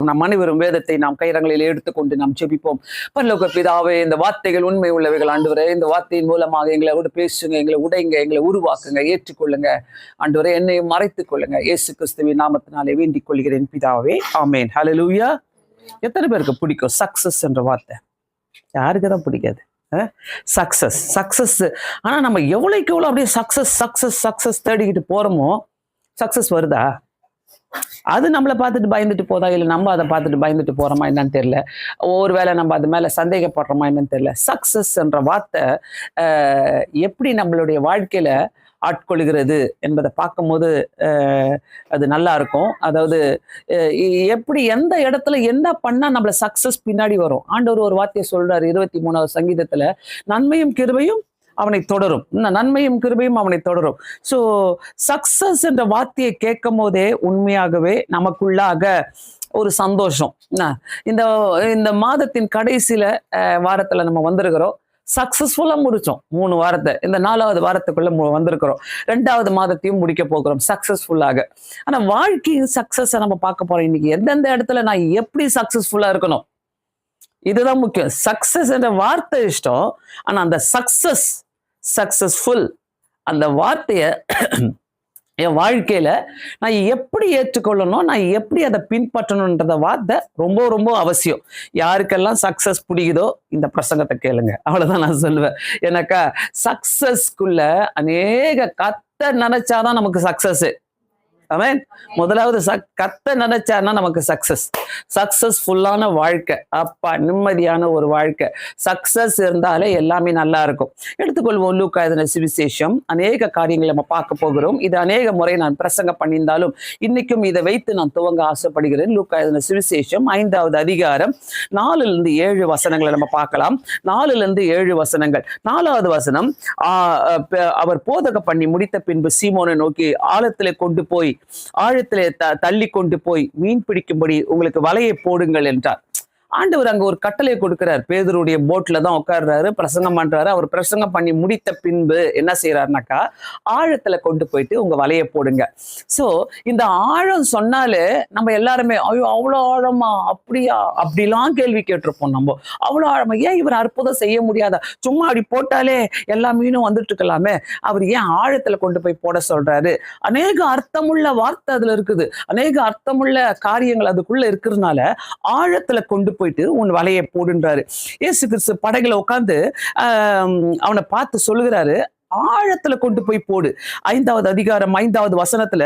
நம் அனைவரும் வேதத்தை நாம் கைரங்களில் எடுத்துக்கொண்டு நாம் ஜெபிப்போம். பரலோக பிதாவே, இந்த வார்த்தைகள் உண்மை உள்ளவைகள் ஆண்டவரே. இந்த வார்த்தையின் மூலமாக எங்களோடு பேசுங்க, எங்களை உடைங்க, எங்களை உருவாக்குங்க, ஏற்றுக்கொள்ளுங்க ஆண்டவரே. என்னையும் மறைத்துக் கொள்ளுங்க. இயேசு கிறிஸ்துவின் நாமத்தினாலே வேண்டிக் கொள்கிறேன் பிதாவே, ஆமேன். ஹல்லேலூயா. எத்தனை பேருக்கு பிடிக்கும் சக்சஸ் என்ற வார்த்தை? யாருக்கு தான் பிடிக்காது? சக்சஸ். ஆனா நம்ம எவ்வளவுக்கு எவ்வளவு அப்படியே சக்சஸ் தேடிக்கிட்டு போறோமோ, சக்சஸ் வருதா? அது நம்மளை பார்த்துட்டு பயந்துட்டு போதா, இல்லை நம்ம அதை பார்த்துட்டு பயந்துட்டு போறோமா என்னன்னு தெரியல. ஒருவேளை நம்ம அது மேல சந்தேகப்படுறோமா என்னன்னு தெரியல. சக்சஸ் என்ற வார்த்தை எப்படி நம்மளுடைய வாழ்க்கையில ஆட்கொள்கிறது என்பதை பார்க்கும்போது அது நல்லா இருக்கும். அதாவது எப்படி எந்த இடத்துல என்ன பண்ணா நம்மள சக்சஸ் பின்னாடி வரும். ஆண்டவர் ஒரு வார்த்தையை சொல்றாரு 23வது சங்கீதத்துல, நன்மையும் கிருபையும் அவனை தொடரும். நன்மையும் கிருபையும் அவனை தொடரும். ஸோ சக்சஸ் என்ற வார்த்தையை கேட்கும் போதே உண்மையாகவே நமக்குள்ளாக ஒரு சந்தோஷம். இந்த மாதத்தின் கடைசியில வாரத்துல நம்ம வந்திருக்கிறோம். சக்சஸ்ஃபுல்லா முடிச்சோம் 3 வாரத்தை. இந்த 4வது வாரத்துக்குள்ள வந்திருக்கிறோம். 2வது மாதத்தையும் முடிக்க போகிறோம் சக்சஸ்ஃபுல்லாக. ஆனா வாழ்க்கையின் சக்சஸை நம்ம பார்க்க போறோம் இன்னைக்கு. எந்தெந்த இடத்துல நான் எப்படி சக்சஸ்ஃபுல்லா இருக்கணும், இதுதான் முக்கியம். சக்சஸ் என்ற வார்த்தை இஷ்டம். ஆனா அந்த சக்சஸ்ஃபுல் அந்த வார்த்தைய என் வாழ்க்கையில நான் எப்படி ஏற்றுக்கொள்ளணும், நான் எப்படி அதை பின்பற்றணும்ன்றத வார்த்தை ரொம்ப ரொம்ப அவசியம். யாருக்கெல்லாம் சக்சஸ் பிடிக்குதோ இந்த பிரசங்கத்தை கேளுங்க, அவ்வளவுதான் நான் சொல்லுவேன். எனக்கா சக்சஸ்க்குள்ள அநேக கத்த நினைச்சாதான் நமக்கு சக்சஸ். ஆமென். முதலாவது கத்த நினைச்சாருன்னா நமக்கு சக்சஸ்ஃபுல்லான வாழ்க்கை, அப்பா நிம்மதியான ஒரு வாழ்க்கை. சக்சஸ் இருந்தாலே எல்லாமே நல்லா இருக்கும். எடுத்துக்கொள்வோம் லூக்கா எழுதின சுவிசேஷம். அநேக காரியங்களை நம்ம பார்க்க போகிறோம். இது அநேக முறை நான் பிரசங்கம் பண்ணியிருந்தாலும் இன்னைக்கும் இதை வைத்து நான் துவங்க ஆசைப்படுகிறேன். லூக்கா எழுதின சுவிசேஷம் 5வது அதிகாரம் 4-7 வசனங்களை நம்ம பார்க்கலாம். 4-7 வசனங்கள். 4வது வசனம், அவர் போதக பண்ணி முடித்த பின்பு சீமோனை நோக்கி ஆழத்திலே தள்ளி கொண்டு போய் மீன் பிடிக்கும்படி உங்களுக்கு வலையை போடுங்கள் என்றார். ஆண்டவர் அங்க ஒரு கட்டளை கொடுக்கிறார். பேதுருடைய போட்ல தான் உட்கார்றாரு, பிரசங்கம் பண்றாரு. அவர் பிரசங்கம் பண்ணி முடித்த பின்பு என்ன செய்யறாருனாக்கா, ஆழத்துல கொண்டு போயிட்டு உங்க வலையை போடுங்க. சோ இந்த ஆழம் சொன்னாலே நம்ம எல்லாருமே ஐயோ அவ்வளோ ஆழமா, அப்படியா, அப்படிலாம் கேள்வி கேட்டிருப்போம். நம்ம அவ்வளோ ஆழமா, ஏன் இவர் அற்புதம் செய்ய முடியாதா? சும்மா அப்படி போட்டாலே எல்லா மீனும் வந்துட்டு இருக்கலாமே, அவர் ஏன் ஆழத்துல கொண்டு போய் போட சொல்றாரு? அநேக அர்த்தமுள்ள வார்த்தை அதுல இருக்குது, அநேக அர்த்தமுள்ள காரியங்கள் அதுக்குள்ள இருக்கிறதுனால ஆழத்துல கொண்டு போயிட்டு உன் வலையை போடுன்றாரு. இயேசு கிறிஸ்து படகுல உட்கார்ந்து அவனை பார்த்து சொல்லுகிறாரு, ஆழத்துல கொண்டு போய் போடு. 5வது அதிகாரம் 5வது வசனத்துல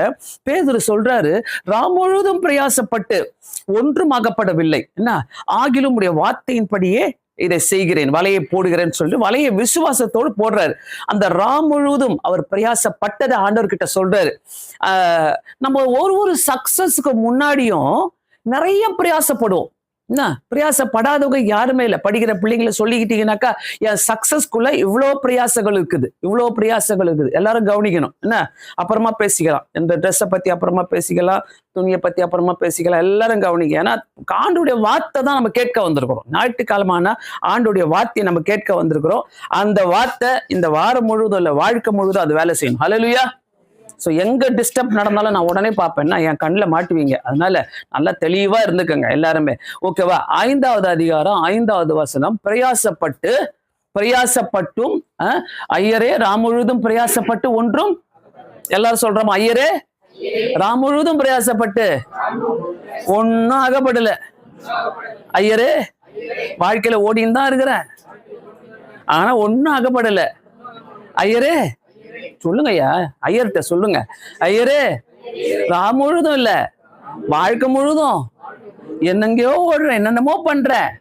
பேதுரு சொல்றாரு, ராமுழுதும் பிரயாசப்பட்டு ஒன்றும் ஆகப்படவில்லை, என்ன ஆகிலும் உடைய வார்த்தையின்படியே இதை செய்கிறேன், வலையை போடுகிறேன்னு சொல்லிட்டு வலையை விசுவாசத்தோடு போடுறாரு. அந்த முழுவதும் அவர் பிரயாசப்பட்டதை ஆண்டவர்கிட்ட சொல்றாரு. நம்ம ஒரு சக்சஸ்க்கு முன்னாடியும் நிறைய பிரயாசப்படுவோம். என்ன பிரயாசப்படாதவங்க யாருமே இல்லை. படிக்கிற பிள்ளைங்களை சொல்லிக்கிட்டீங்கன்னாக்கா, என் சக்சஸ்குள்ள இவ்வளோ பிரயாசங்கள் இருக்குது, எல்லாரும் கவனிக்கணும். என்ன அப்புறமா பேசிக்கலாம், இந்த ட்ரெஸ்ஸை பத்தி அப்புறமா பேசிக்கலாம், துணியை பத்தி அப்புறமா பேசிக்கலாம், எல்லாரும் கவனிக்க. ஏன்னா ஆண்டுடைய வார்த்தை தான் நம்ம கேட்க வந்திருக்கிறோம். ஞாயிற்றுக்கிழமான ஆண்டுடைய வார்த்தையை நம்ம கேட்க வந்திருக்கிறோம். அந்த வார்த்தை இந்த வாரம் முழுவதும் இல்லை, வாழ்க்கை முழுவதும் அது வேலை செய்யணும். ஹல்லேலூயா. ஸோ எங்க டிஸ்டர்ப் நடந்தாலும் நான் உடனே பார்ப்பேன்னா என் கண்ணில் மாட்டுவீங்க. அதனால நல்லா தெளிவா இருந்துக்கங்க எல்லாருமே. ஓகேவா? 5வது அதிகாரம் 5வது வசனம், பிரயாசப்பட்டும் ஐயரே ராமுழுதும் பிரயாசப்பட்டு ஒன்றும், எல்லாரும் சொல்றோம் ஐயரே ராமுழுதும் பிரயாசப்பட்டு ஒன்னும் அகப்படல. ஐயரே வாழ்க்கையில ஓடின்னு தான் இருக்கிறேன், ஆனா ஒன்னும் அகப்படல. ஐயரே சொல்லுங்க ஐயா, ஐயர்கிட்ட சொல்லுங்க, ஐயரே முழுதும் இல்ல, வாழ்க்கை முழுதும் என்னங்கயோ ஓடுறேன், என்னென்னமோ பண்றேன்,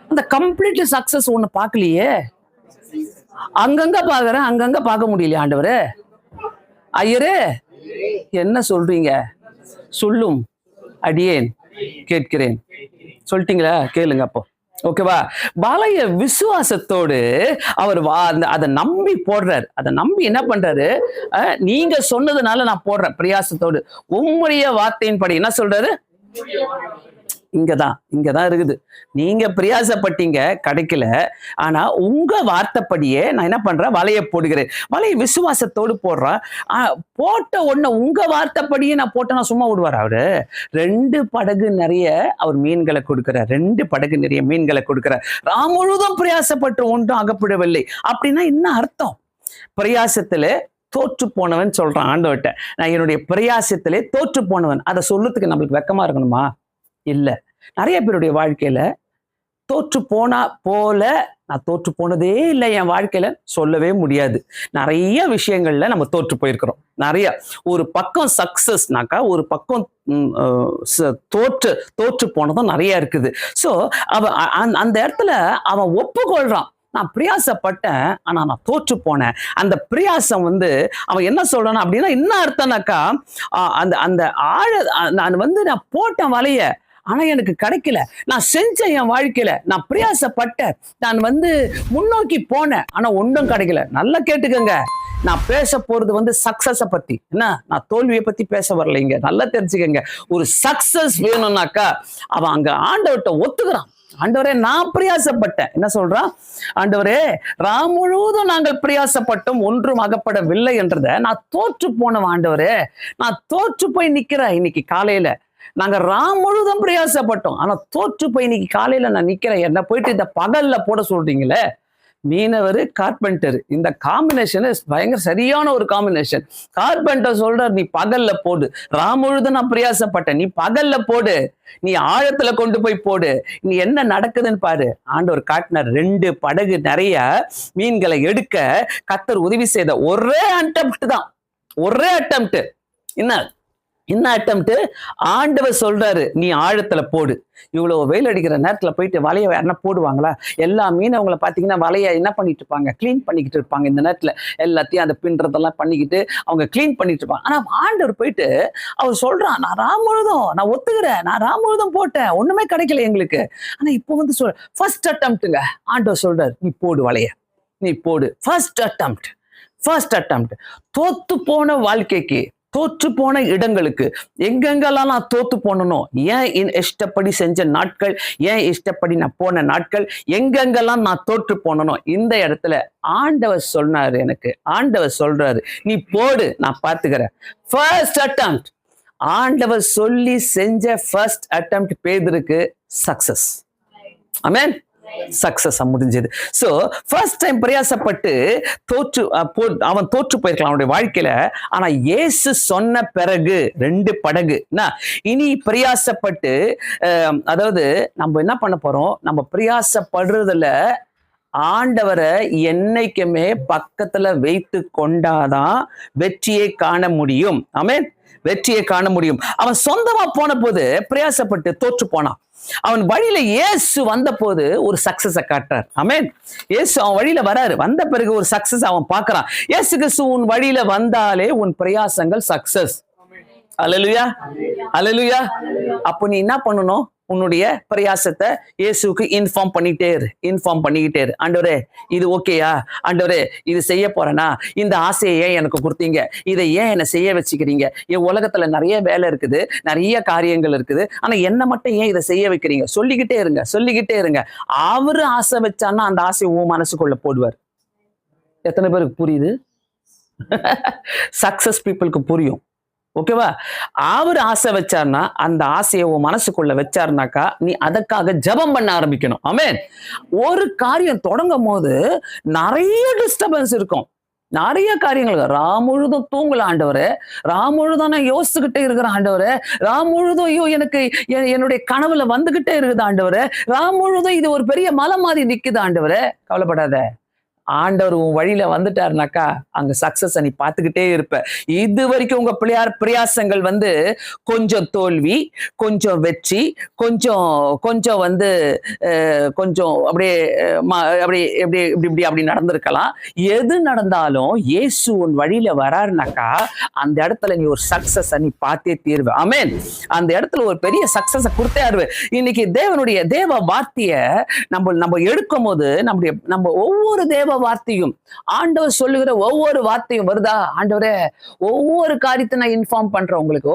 அந்த கம்ப்ளீட் சக்சஸ் ஒண்ணு பார்க்கலையே, அங்கங்க பாக்குறேன், அங்கங்க பார்க்க முடியலையே ஆண்டவரே. ஐயரே என்ன சொல்றீங்க? சொல்லும் அடியேன் கேட்கிறேன். சொல்லிட்டீங்களா? கேளுங்க அப்போ. ஓகேவா? வலைய விசுவாசத்தோடு அவர் அதை நம்பி போடுறாரு. அதை நம்பி என்ன பண்றாரு, நீங்க சொன்னதுனால நான் போடுறேன் பிரயாசத்தோடு, உம்முடைய வார்த்தையின்படி என்ன சொல்றாரு, இங்கதான் இருக்குது. நீங்க பிரயாசப்பட்டீங்க, கிடைக்கல. ஆனா உங்க வார்த்தைப்படியே நான் என்ன பண்றேன், வலையை போடுகிறேன். வலையை விசுவாசத்தோடு போடுறேன். போட்ட உடனே உங்க வார்த்தைப்படியே நான் போட்டேன்னா சும்மா விடுவார் அவரு? 2 படகு நிறைய அவர் மீன்களை கொடுக்கிறார். 2 படகு நிறைய மீன்களை கொடுக்கிறார். முழுதும் பிரயாசப்பட்டு ஒன்றும் அகப்படவில்லை. அப்படின்னா என்ன அர்த்தம்? பிரயாசத்திலே தோற்று போனவன் சொல்றான் ஆண்டவர்கிட்ட. நான் என்னுடைய பிரயாசத்திலே தோற்று போனவன். அதை சொல்றதுக்கு நம்மளுக்கு வெக்கமா இருக்கணுமா? இல்ல. நிறைய பேருடைய வாழ்க்கையில தோற்று போனா போல நான் தோற்று போனதே இல்லை என் வாழ்க்கையில சொல்லவே முடியாது. நிறைய விஷயங்கள்ல நம்ம தோற்று போயிருக்கிறோம். நிறைய ஒரு பக்கம் சக்சஸ்னாக்கா ஒரு பக்கம் தோற்று போனதும் நிறைய இருக்குது. சோ அந்த இடத்துல அவன் ஒப்புக்கொள்றான், நான் பிரயாசப்பட்டேன், ஆனா நான் தோற்று போனேன். அந்த பிரயாசம் அவன் என்ன சொல்றான் அப்படின்னா, என்ன அர்த்தம்னாக்கா, அந்த அந்த நான் நான் போட்டேன் வலைய, ஆனா எனக்கு கிடைக்கல. நான் செஞ்சேன் என் வாழ்க்கையில, நான் பிரயாசப்பட்டேன், நான் முன்னோக்கி போனேன், ஆனா ஒன்றும் கிடைக்கல. நல்லா கேட்டுக்கங்க, நான் பேச போறது சக்சஸ பத்தி. என்ன, நான் தோல்வியை பத்தி பேச வரலைங்க. நல்லா தெரிஞ்சுக்கங்க. ஒரு சக்சஸ் வேணும்னாக்கா அவன் அங்க ஆண்டவர்கிட்ட ஒத்துக்கிறான். ஆண்டவரே, நான் பிரயாசப்பட்டேன். என்ன சொல்றான்? ஆண்டவரே, முழுவதும் நாங்கள் பிரயாசப்பட்டோம், ஒன்றும் அகப்படவில்லை என்றத நான் தோற்று போனவன். ஆண்டவரே, நான் தோற்று போய் நிக்கிறேன். இன்னைக்கு காலையில நாங்க முழுதும் பிரயாசப்பட்டோம், ஆனா தோற்று போய் இன்னைக்கு காலையில நான் நிக்கிறேன். என்ன போயிட்டு இந்த பகல்ல போட சொல்றீங்களே. மீனவர், கார்பெண்டர், இந்த காம்பினேஷன் பயங்கர சரியான ஒரு காம்பினேஷன். கார்பெண்டர் சொல்றார், நீ பகல்ல போடு. முழுதும் நான் பிரயாசப்பட்டேன், நீ பகல்ல போடு, நீ ஆழத்துல கொண்டு போய் போடு, நீ என்ன நடக்குதுன்னு பாரு. ஆண்டவர் காட்டினார். 2 படகு நிறைய மீன்களை எடுக்க கர்த்தர் உதவி செய்த ஒரே அட்டெம்ப்ட் தான். ஒரே அட்டெம்ப்ட். என்ன அட்டெம்ப்ட்? ஆண்டவர் சொல்றாரு, நீ ஆழத்துல போடு. இவ்வளவு வெயில் அடிக்கிற நேரத்துல போயிட்டு வலையை யாருன்னா போடுவாங்களா? எல்லா மீனவங்களை பாத்தீங்கன்னா வலையை என்ன பண்ணிட்டு இருப்பாங்க, கிளீன் பண்ணிக்கிட்டு இருப்பாங்க. இந்த நேரத்துல எல்லாத்தையும் அந்த பின்றதெல்லாம் பண்ணிக்கிட்டு அவங்க கிளீன் பண்ணிட்டு இருப்பாங்க. ஆனா ஆண்டவர் போயிட்டு அவர் சொல்றான், நான் முழுதும் நான் ஒத்துக்கிறேன், நான் முழுதும் போட்டேன், ஒண்ணுமே கிடைக்கல எங்களுக்கு. ஆனா இப்போ ஃபர்ஸ்ட் அட்டெம்ப்ட்டுங்க. ஆண்டவர் சொல்றாரு, நீ போடு வலைய, நீ போடு. First attempt. தோத்து போன வாழ்க்கைக்கு, தோற்று போன இடங்களுக்கு, எங்கெங்கெல்லாம் நான் தோத்து போனனோ, ஏன் இஷ்டப்படி செஞ்ச நாட்கள், ஏன் இஷ்டப்படி நான் போன நாட்கள், எங்கெங்கெல்லாம் நான் தோற்று போனனோ, இந்த இடத்துல ஆண்டவர் சொன்னாரு எனக்கு. ஆண்டவர் சொல்றாரு, நீ போடு, நான் பார்த்துக்கிறேன். First attempt. ஆண்டவர் சொல்லி செஞ்ச ஃபர்ஸ்ட் அட்டெம்ப்ட் பேதுருக்கு சக்சஸ். ஆமென். சக்சஸ் முடிஞ்சது. சோ ஃபர்ஸ்ட் டைம் பிரயாசப்பட்டு அவன் தோற்று போயிருக்கலாம் அவனுடைய வாழ்க்கையில. ஆனா இயேசு சொன்ன பிறகு 2 படகு இனி பிரயாசப்பட்டு, அதாவது நம்ம என்ன பண்ண போறோம், நம்ம பிரயாசப்படுறதுல ஆண்டவரை என்னைக்குமே பக்கத்துல வைத்து கொண்டாதான் வெற்றியை காண முடியும். ஆமென். வெற்றியை காண முடியும். அவன் சொந்தமா போன போது பிரயாசப்பட்டு தோற்று போனான். அவன் வழியில இயேசு வந்த போது ஒரு சக்சஸ காட்டுறார். ஆமென். இயேசு அவன் வழியில வராரு. வந்த பிறகு ஒரு சக்சஸ் அவன் பார்க்கிறான். இயேசு கிறிஸ்து உன் வழியில வந்தாலே உன் பிரயாசங்கள் சக்சஸ். அல்லேலூயா, அல்லேலூயா. அப்ப நீ என்ன பண்ணணும்? உன்னுடைய பிரயாசத்தை இயேசுக்கு இன்ஃபார்ம் பண்ணிக்கிட்டே இரு. ஆண்டவரே, இது ஓகேயா? ஆண்டவரே, இது செய்ய போறேனா? இந்த ஆசையை ஏன் எனக்கு கொடுத்தீங்க? இதை ஏன் என்னை செய்ய வச்சுக்கிறீங்க? என் உலகத்துல நிறைய வேலை இருக்குது, நிறைய காரியங்கள் இருக்குது, ஆனா என்ன மட்டும் ஏன் இதை செய்ய வைக்கிறீங்க? சொல்லிக்கிட்டே இருங்க. அவரு ஆசை வச்சான்னா அந்த ஆசையை உன் மனசுக்குள்ள போடுவார். எத்தனை பேருக்கு புரியுது? சக்சஸ் பீப்புளுக்கு புரியும். ஓகேவா? அவர் ஆசை வச்சார்னா, அந்த ஆசையை உன் மனசுக்குள்ள வச்சாருனாக்கா நீ அதற்காக ஜெபம் பண்ண ஆரம்பிக்கணும். ஆமென். ஒரு காரியம் தொடங்கும் போது நிறைய டிஸ்டர்பன்ஸ் இருக்கும், நிறைய காரியங்கள். முழுதும் தூங்கல ஆண்டவரே, முழுதும் நான் யோசிச்சுக்கிட்டே இருக்கிற ஆண்டவரே, முழுதும் ஐயோ எனக்கு என்னுடைய கனவுல வந்துகிட்டே இருக்குது ஆண்டவரே, முழுதும் இது ஒரு பெரிய மலை மாதிரி நிக்குது ஆண்டவரே. கவலைப்படாத, ஆண்டவர் உன் வழியில வந்துட்டாருனாக்கா அங்க சக்சஸ் நீ பார்த்துக்கிட்டே இருப்ப. இது வரைக்கும் உங்க பிரயாசங்கள் கொஞ்சம் தோல்வி, கொஞ்சம் வெற்றி, கொஞ்சம் கொஞ்சம் கொஞ்சம் அப்படியே இப்படி நடந்திருக்கலாம். எது நடந்தாலும் இயேசு உன் வழியில வராருனாக்கா அந்த இடத்துல நீ ஒரு சக்சஸ் நீ பார்த்தே தீர்வு. ஆமென். அந்த இடத்துல ஒரு பெரிய சக்சஸ் கொடுத்தே ஆடுவேன். இன்னைக்கு தேவ வார்த்தைய நம்ம எடுக்கும் போது நம்ம ஒவ்வொரு தேவ வார்த்தையும், ஆண்டவர் சொல்லுகிற ஒவ்வொரு வார்த்தையும் வருதா? ஆண்டவரே, ஒவ்வொரு காரியத்தை நான் இன்ஃபார்ம் பண்றேன் உங்களுக்கு.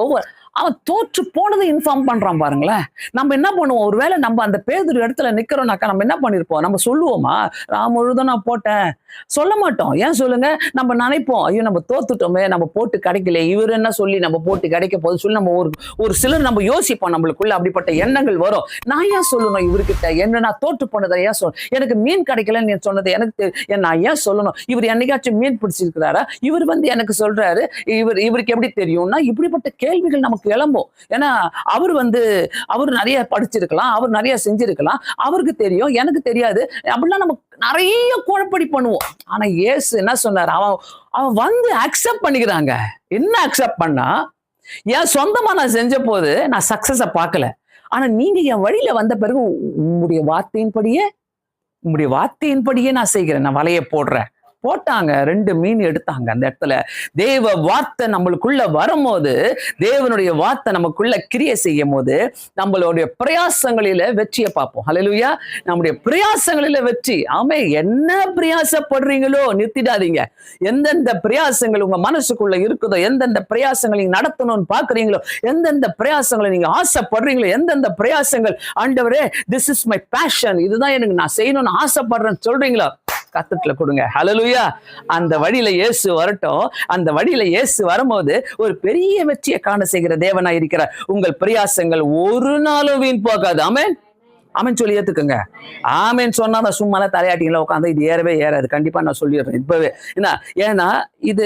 அவன் தோற்று போனதை இன்ஃபார்ம் பண்றான் பாருங்களேன். நம்ம என்ன பண்ணுவோம், ஒருவேளை நம்ம அந்த பேதுரு இடத்துல நிக்கிறோம்னாக்கா நம்ம என்ன பண்ணிருப்போம், நம்ம சொல்லுவோமா நான் முழுதும் நான் போட்டேன், சொல்ல மாட்டோம். ஏன் சொல்லுங்க, நம்ம நினைப்போம் ஐயோ நம்ம தோத்துட்டோமே, நம்ம போட்டு கிடைக்கல, இவர் என்ன சொல்லி நம்ம போட்டு கிடைக்க போகுது சொல்லி நம்ம ஒரு சிலர் நம்ம யோசிப்போம், நம்மளுக்குள்ள அப்படிப்பட்ட எண்ணங்கள் வரும். நான் ஏன் சொல்லணும் இவர்கிட்ட, என்ன நான் தோற்று போனதை ஏன் எனக்கு மீன் கிடைக்கலன்னு சொன்னது எனக்கு நான் ஏன் சொல்லணும், இவர் என்னைக்காச்சும் மீன் பிடிச்சிருக்கிறாரா, இவர் எனக்கு சொல்றாரு, இவருக்கு எப்படி தெரியும்னா இப்படிப்பட்ட கேள்விகள் நமக்கு எழும்பும். ஏன்னா அவர் நிறைய படிச்சிருக்கலாம், அவர் நிறைய செஞ்சிருக்கலாம், அவருக்கு தெரியும் எனக்கு தெரியாது, அப்படிலாம் நம்ம நிறைய குழப்படி பண்ணுவோம். ஆனா இயேசு என்ன சொன்னார், அவன் அக்செப்ட் பண்ணிக்கிறாங்க. என்ன அக்செப்ட் பண்ணா, என் சொந்தமா நான் செஞ்ச போது நான் சக்சஸ பார்க்கல, ஆனா நீங்க என் வழியில வந்த பிறகு உங்களுடைய வார்த்தையின்படியே நான் செய்கிறேன், நான் வலைய போடுறேன். போட்டாங்க, 2 மீன் எடுத்தாங்க. அந்த இடத்துல தேவ வார்த்தை நம்மளுக்குள்ள வரும்போது, தேவனுடைய வார்த்தை நமக்குள்ள கிரியை செய்யும் போது நம்மளுடைய பிரயாசங்களில வெற்றியை பார்ப்போம். ஹல்லேலூயா. நம்முடைய பிரயாசங்களில வெற்றி. ஆமே, என்ன பிரயாசப்படுறீங்களோ நிறுத்திடாதீங்க. எந்தெந்த பிரயாசங்கள் உங்க மனசுக்குள்ள இருக்குதோ, எந்தெந்த பிரயாசங்களை நீங்க நடத்தணும்னு பாக்குறீங்களோ, எந்தெந்த பிரயாசங்களை நீங்க ஆசைப்படுறீங்களோ, எந்தெந்த பிரயாசங்கள் ஆண்டவரே திஸ் இஸ் மை பேஷன், இதுதான் எனக்கு நான் செய்யணும்னு ஆசைப்படுறேன்னு சொல்றீங்களோ, கத்துட்டுல கொடுங்க. ஹல்லேலூயா. அந்த வழியில இயேசு வரட்டும். அந்த வழியில இயேசு வரும்போது ஒரு பெரிய வெற்றியை காண செய்கிற தேவனா இருக்கிறார். உங்கள் பிரயாசங்கள் ஒரு நாளும் வீண் போகாது. ஆமென். ஆமென் சொல்லி ஏத்துக்குங்க. ஆமென் சொன்னா நான் சும்மா தலையாட்டிங்களா உட்காந்து இது ஏறவே ஏறாது. கண்டிப்பா நான் சொல்லிடுறேன் இப்பவே. ஏன்னா இது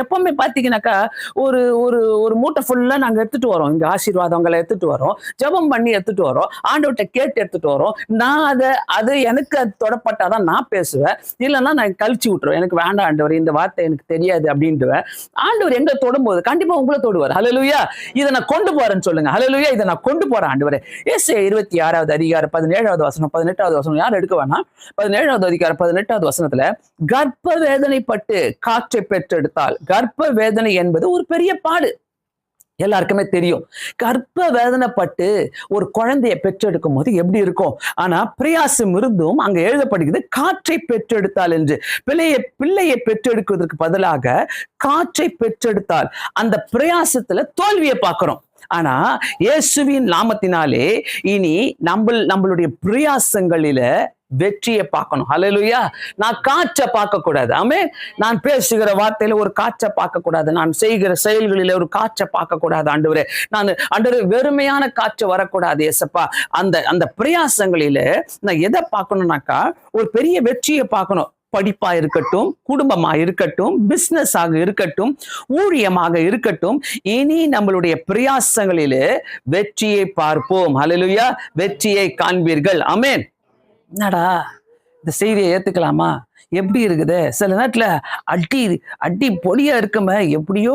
எப்பவுமே பாத்தீங்கன்னாக்கா ஒரு ஒரு ஒரு மூட்டை ஃபுல்லா நாங்க எடுத்துட்டு வரோம், இங்க ஆசீர்வாதங்களை எடுத்துட்டு வரோம், ஜெபம் பண்ணி எடுத்துட்டு வரோம், ஆண்டவர்கிட்ட கேட்டு எடுத்துட்டு வரோம். நான் அது எனக்கு தொடப்பட்டாதான் நான் பேசுவேன், இல்லைன்னா நான் கழிச்சு விட்டுருவேன். எனக்கு வேண்டாம் ஆண்டவர், இந்த வார்த்தை எனக்கு தெரியாது அப்படின்ட்டுவேன். ஆண்டவர் எங்க தொடும்போது கண்டிப்பா உங்களை தொடுவார். ஹல்லேலூயா. இதை நான் கொண்டு போறேன்னு சொல்லுங்க. ஹல்லேலூயா. இதை நான் கொண்டு போறேன் ஆண்டவரே. ஏசாயா 26வது அதிகாரம் 17வது வசனம் 18வது வசனம் யாரும் எடுக்க வேணாம். 17வது அதிகாரம் 18வது வசனத்துல, கர்ப்ப வேதனைப்பட்டு காற்றை பெற்றெடுத்தால், கர்ப்ப வேதனை என்பது ஒரு பெரிய பாடு, எல்லாருக்குமே தெரியும். கர்ப்ப வேதனைப்பட்டு ஒரு குழந்தைய பெற்றெடுக்கும் போது எப்படி இருக்கும், ஆனா பிரயாசம் இருந்தும் அங்க எழுதப்படுகிறது காற்றை பெற்றெடுத்தால் என்று. பிள்ளையை பெற்றெடுக்குவதற்கு பதிலாக காற்றை பெற்றெடுத்தால், அந்த பிரயாசத்துல தோல்வியை பார்க்கிறோம். ஆனா இயேசுவின் நாமத்தினாலே இனி நம்மளுடைய பிரயாசங்களில வெற்றியை பார்க்கணும். ஹல்லேலூயா. நான் காற்றை பார்க்க கூடாது. ஆமென். நான் பேசுகிற வார்த்தையில ஒரு காற்றை பார்க்க கூடாது, நான் செய்கிற செயல்களில ஒரு காற்றை பார்க்க கூடாது ஆண்டவரே. ஆண்டவரே வெறுமையான காற்று வரக்கூடாது ஏசப்பா. அந்த பிரயாசங்களில நான் எதை பார்க்கணும்னாக்கா ஒரு பெரிய வெற்றியை பார்க்கணும். படிப்பா இருக்கட்டும், குடும்பமா இருக்கட்டும், பிசினஸ் ஆக இருக்கட்டும், ஊழியமாக இருக்கட்டும், இனி நம்மளுடைய பிரயாசங்களிலே வெற்றியை பார்ப்போம். ஹல்லேலூயா. வெற்றியை காண்பீர்கள். ஆமென். என்னடா இந்த செய்தியை ஏத்துக்கலாமா, எப்படி இருக்குது, சில நேரத்துல அடி பொடியா இருக்குமே, எப்படியோ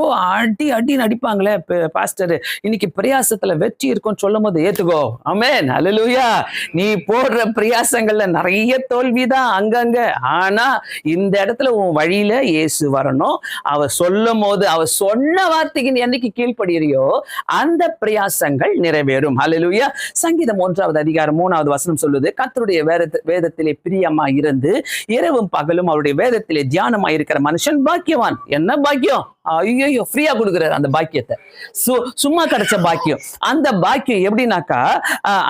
அடி நடிப்பாங்களே பாஸ்டர், இன்னைக்கு பிரயாசத்துல வெற்றி இருக்கும் சொல்லும் போது ஏத்துக்கோ. ஆமென். ஹல்லேலூயா. நீ போடுற பிரயாசங்கள்ல நிறைய தோல்விதான் அங்கங்க, ஆனா இந்த இடத்துல உன் வழியில இயேசு வரணும். அவ சொல்லும் போது, அவ சொன்ன வார்த்தைக்கு நீ என்னைக்கு கீழ்ப்படுகிறியோ அந்த பிரயாசங்கள் நிறைவேறும். ஹல்லேலூயா. சங்கீதம் 1வது அதிகாரம் 3வது வசனம் சொல்லுது, கர்த்தருடைய வேதத்திலே பிரியமா இருந்து இரவும் பகலும் அவருடைய வேதத்திலே தியானமா இருக்கிற மனுஷன் பாக்கியவான். என்ன பாக்கியம், ஐயோ ஃப்ரீயா கொடுக்குறாரு அந்த பாக்கியத்தை, சும்மா கிடைச்ச பாக்கியம். அந்த பாக்கியம் எப்படின்னாக்கா,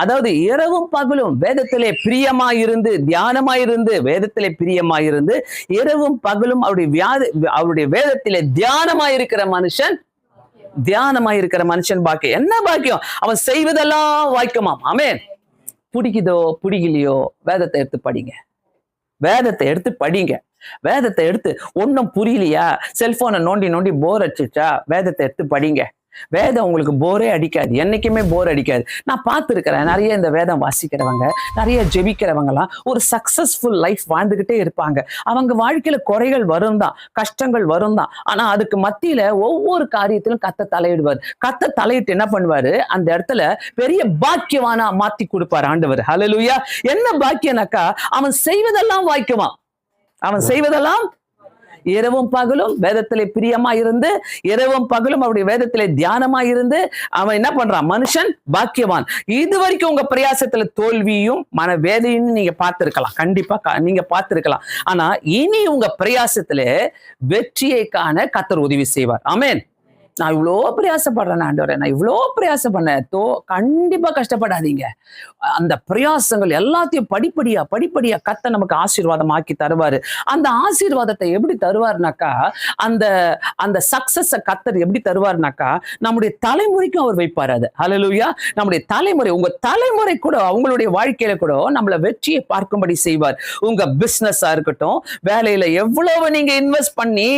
அதாவது இரவும் பகலும் வேதத்திலே பிரியமா இருந்து தியானமா இருந்து, வேதத்திலே பிரியமா இருந்து இரவும் பகலும் அவருடைய வேதத்திலே தியானமா இருக்கிற மனுஷன் பாக்கியம். என்ன பாக்கியம், அவன் செய்வதெல்லாம் வாய்க்குமாம். ஆமென். பிடிக்குதோ பிடிக்கலையோ வேதத்தை எடுத்து படிங்க. வேதத்தை எடுத்து ஒன்னும் புரியலையா, செல்போனை நோண்டி போர் அடிச்சுச்சா, வேதத்தை எடுத்து படிங்க. வேதம் உங்களுக்கு போரே அடிக்காது, என்னைக்குமே போர் அடிக்காது. நான் பார்த்துருக்கிறேன், நிறைய இந்த வேதம் வாசிக்கிறவங்க, நிறைய ஜெபிக்கிறவங்கலாம் ஒரு சக்சஸ்ஃபுல் லைஃப் வாழ்ந்துகிட்டே இருப்பாங்க. அவங்க வாழ்க்கையில குறைகள் வரும் தான், கஷ்டங்கள் வரும் தான், ஆனா அதுக்கு மத்தியில ஒவ்வொரு காரியத்திலும் கத்த தலையிடுவார். கத்த தலையிட்டு என்ன பண்ணுவாரு, அந்த இடத்துல பெரிய பாக்கியவானா மாத்தி கொடுப்பாரு ஆண்டவர். ஹல்லேலூயா. என்ன பாக்கியனாக்கா, அவன் செய்வதெல்லாம் வாய்க்குவான். இரவும் பகலும் வேதத்திலே பிரியமா இருந்து, இரவும் பகலும் அவருடைய வேதத்திலே தியானமா இருந்து அவன் என்ன பண்றான், மனுஷன் பாக்கியவான். இது வரைக்கும் உங்க பிரயாசத்துல தோல்வியும் மனவேதையும் நீங்க பார்த்திருக்கலாம், கண்டிப்பா நீங்க பார்த்திருக்கலாம். ஆனா இனி உங்க பிரயாசத்திலே வெற்றியை காண கர்த்தர் உதவி செய்வார். ஆமென். நான் இவ்வளோ பிரயாசப்படுறேன் ஆண்டவரே, நான் இவ்வளோ பிரயாசம் பண்ணேன். கண்டிப்பா கஷ்டப்படாதீங்க. அந்த பிரயாசங்கள் எல்லாத்தையும் படிப்படியா கர்த்தர் நமக்கு ஆசீர்வாதமாக்கி தருவாரு. அந்த ஆசீர்வாதத்தை எப்படி தருவாருனாக்கா, அந்த அந்த சக்சஸ கர்த்தர் எப்படி தருவாருனாக்கா, நம்முடைய தலைமுறைக்கும் அவர் வைப்பார். அது ஹல்லேலூயா. நம்முடைய தலைமுறை, உங்க தலைமுறை கூட, அவங்களுடைய வாழ்க்கையில கூட நம்மள வெற்றியை பார்க்கும்படி செய்வார். உங்க பிசினஸா இருக்கட்டும், வேலையில எவ்வளவு நீங்க இன்வெஸ்ட் பண்ணி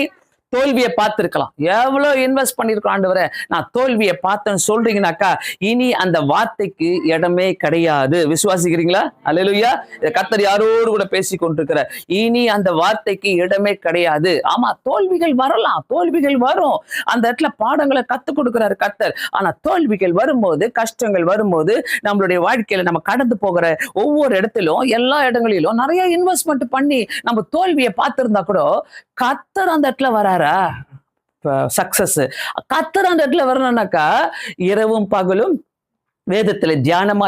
தோல்வியை பார்த்திருக்கலாம். எவ்வளவு இன்வெஸ்ட் பண்ணிருக்கோம் ஆண்டவரே, நான் தோல்வியை பார்த்தேன்னு சொல்றீங்கன்னாக்கா, இனி அந்த வார்த்தைக்கு இடமே கிடையாது. விசுவாசிக்கிறீங்களா? அல்லேலூயா. கர்த்தர் யாரோடு கூட பேசி கொண்டிருக்கிறார். இனி அந்த வார்த்தைக்கு இடமே கிடையாது. ஆமா, தோல்விகள் வரலாம், தோல்விகள் வரும். அந்த இடத்துல பாடங்களை கத்துக் கொடுக்கிறாரு கர்த்தர். ஆனா தோல்விகள் வரும்போது, கஷ்டங்கள் வரும்போது, நம்மளுடைய வாழ்க்கையில நம்ம கடந்து போகிற ஒவ்வொரு இடத்திலும், எல்லா இடங்களிலும் நிறைய இன்வெஸ்ட்மெண்ட் பண்ணி நம்ம தோல்வியை பார்த்திருந்தா கூட, கர்த்தர் அந்த இடத்துல வராரா? சக்சஸ் கர்த்தர் அந்த இடத்துல வரணும்னாக்கா, இரவும் பகலும் வேதத்துல தியானமா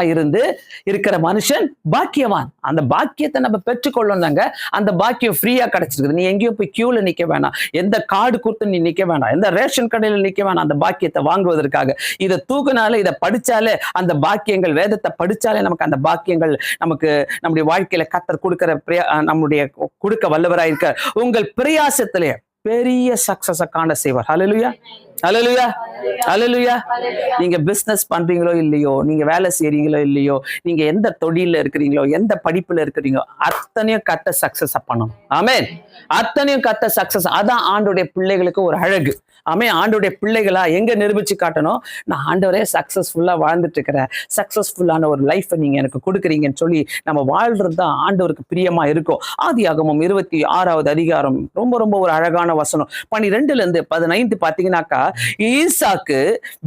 இருக்கிற மனுஷன் பாக்கியவான். அந்த பாக்கியத்தை நம்ம பெற்றுக்கொள்ளணுங்க. அந்த பாக்கியம் ஃப்ரீயா கிடைச்சிருக்குது. நீ எங்கேயும் போய் கியூல நிக்க வேணாம், எந்த கார்டு கொடுத்து நீ நிக்க வேணாம், எந்த ரேஷன் கடையில நிக்க வேணாம் அந்த பாக்கியத்தை வாங்குவதற்காக. இதை தூக்குனாலே, இதை படிச்சாலே அந்த பாக்கியங்கள், வேதத்தை படிச்சாலே நமக்கு அந்த பாக்கியங்கள் நமக்கு நம்முடைய வாழ்க்கையில கர்த்தர் நம்முடைய கொடுக்க வல்லவராயிருக்க. உங்கள் பிரயாசத்திலே பெரிய சக்சஸ காண செய்வார். ஹல்லேலூயா, ஹல்லேலூயா, ஹல்லேலூயா. நீங்க பிசினஸ் பண்றீங்களோ இல்லையோ, நீங்க வேலை செய்றீங்களோ இல்லையோ, நீங்க எந்த தொழில இருக்கிறீங்களோ, எந்த படிப்புல இருக்கிறீங்களோ, அத்தனையும் கர்த்தர் சக்சஸ் பண்ணணும். ஆமென். அத்தனையும் கர்த்தர் சக்சஸ். அதான் ஆண்டோடைய பிள்ளைகளுக்கு ஒரு அழகு. ஆமென். ஆண்டோடைய பிள்ளைகளா எங்க நிரூபிச்சு காட்டணும்? நான் ஆண்டவரே சக்சஸ்ஃபுல்லா வாழ்ந்துட்டு இருக்கிறேன், சக்சஸ்ஃபுல்லான ஒரு லைஃப் நீங்க எனக்கு கொடுக்குறீங்கன்னு சொல்லி நம்ம வாழ்றது தான் ஆண்டவருக்கு பிரியமா இருக்கும். ஆதியாகமம் 26வது அதிகாரம் ரொம்ப ரொம்ப ஒரு அழகான வசனம். 12-15 பாத்தீங்கன்னாக்கா, ஈசாக்கு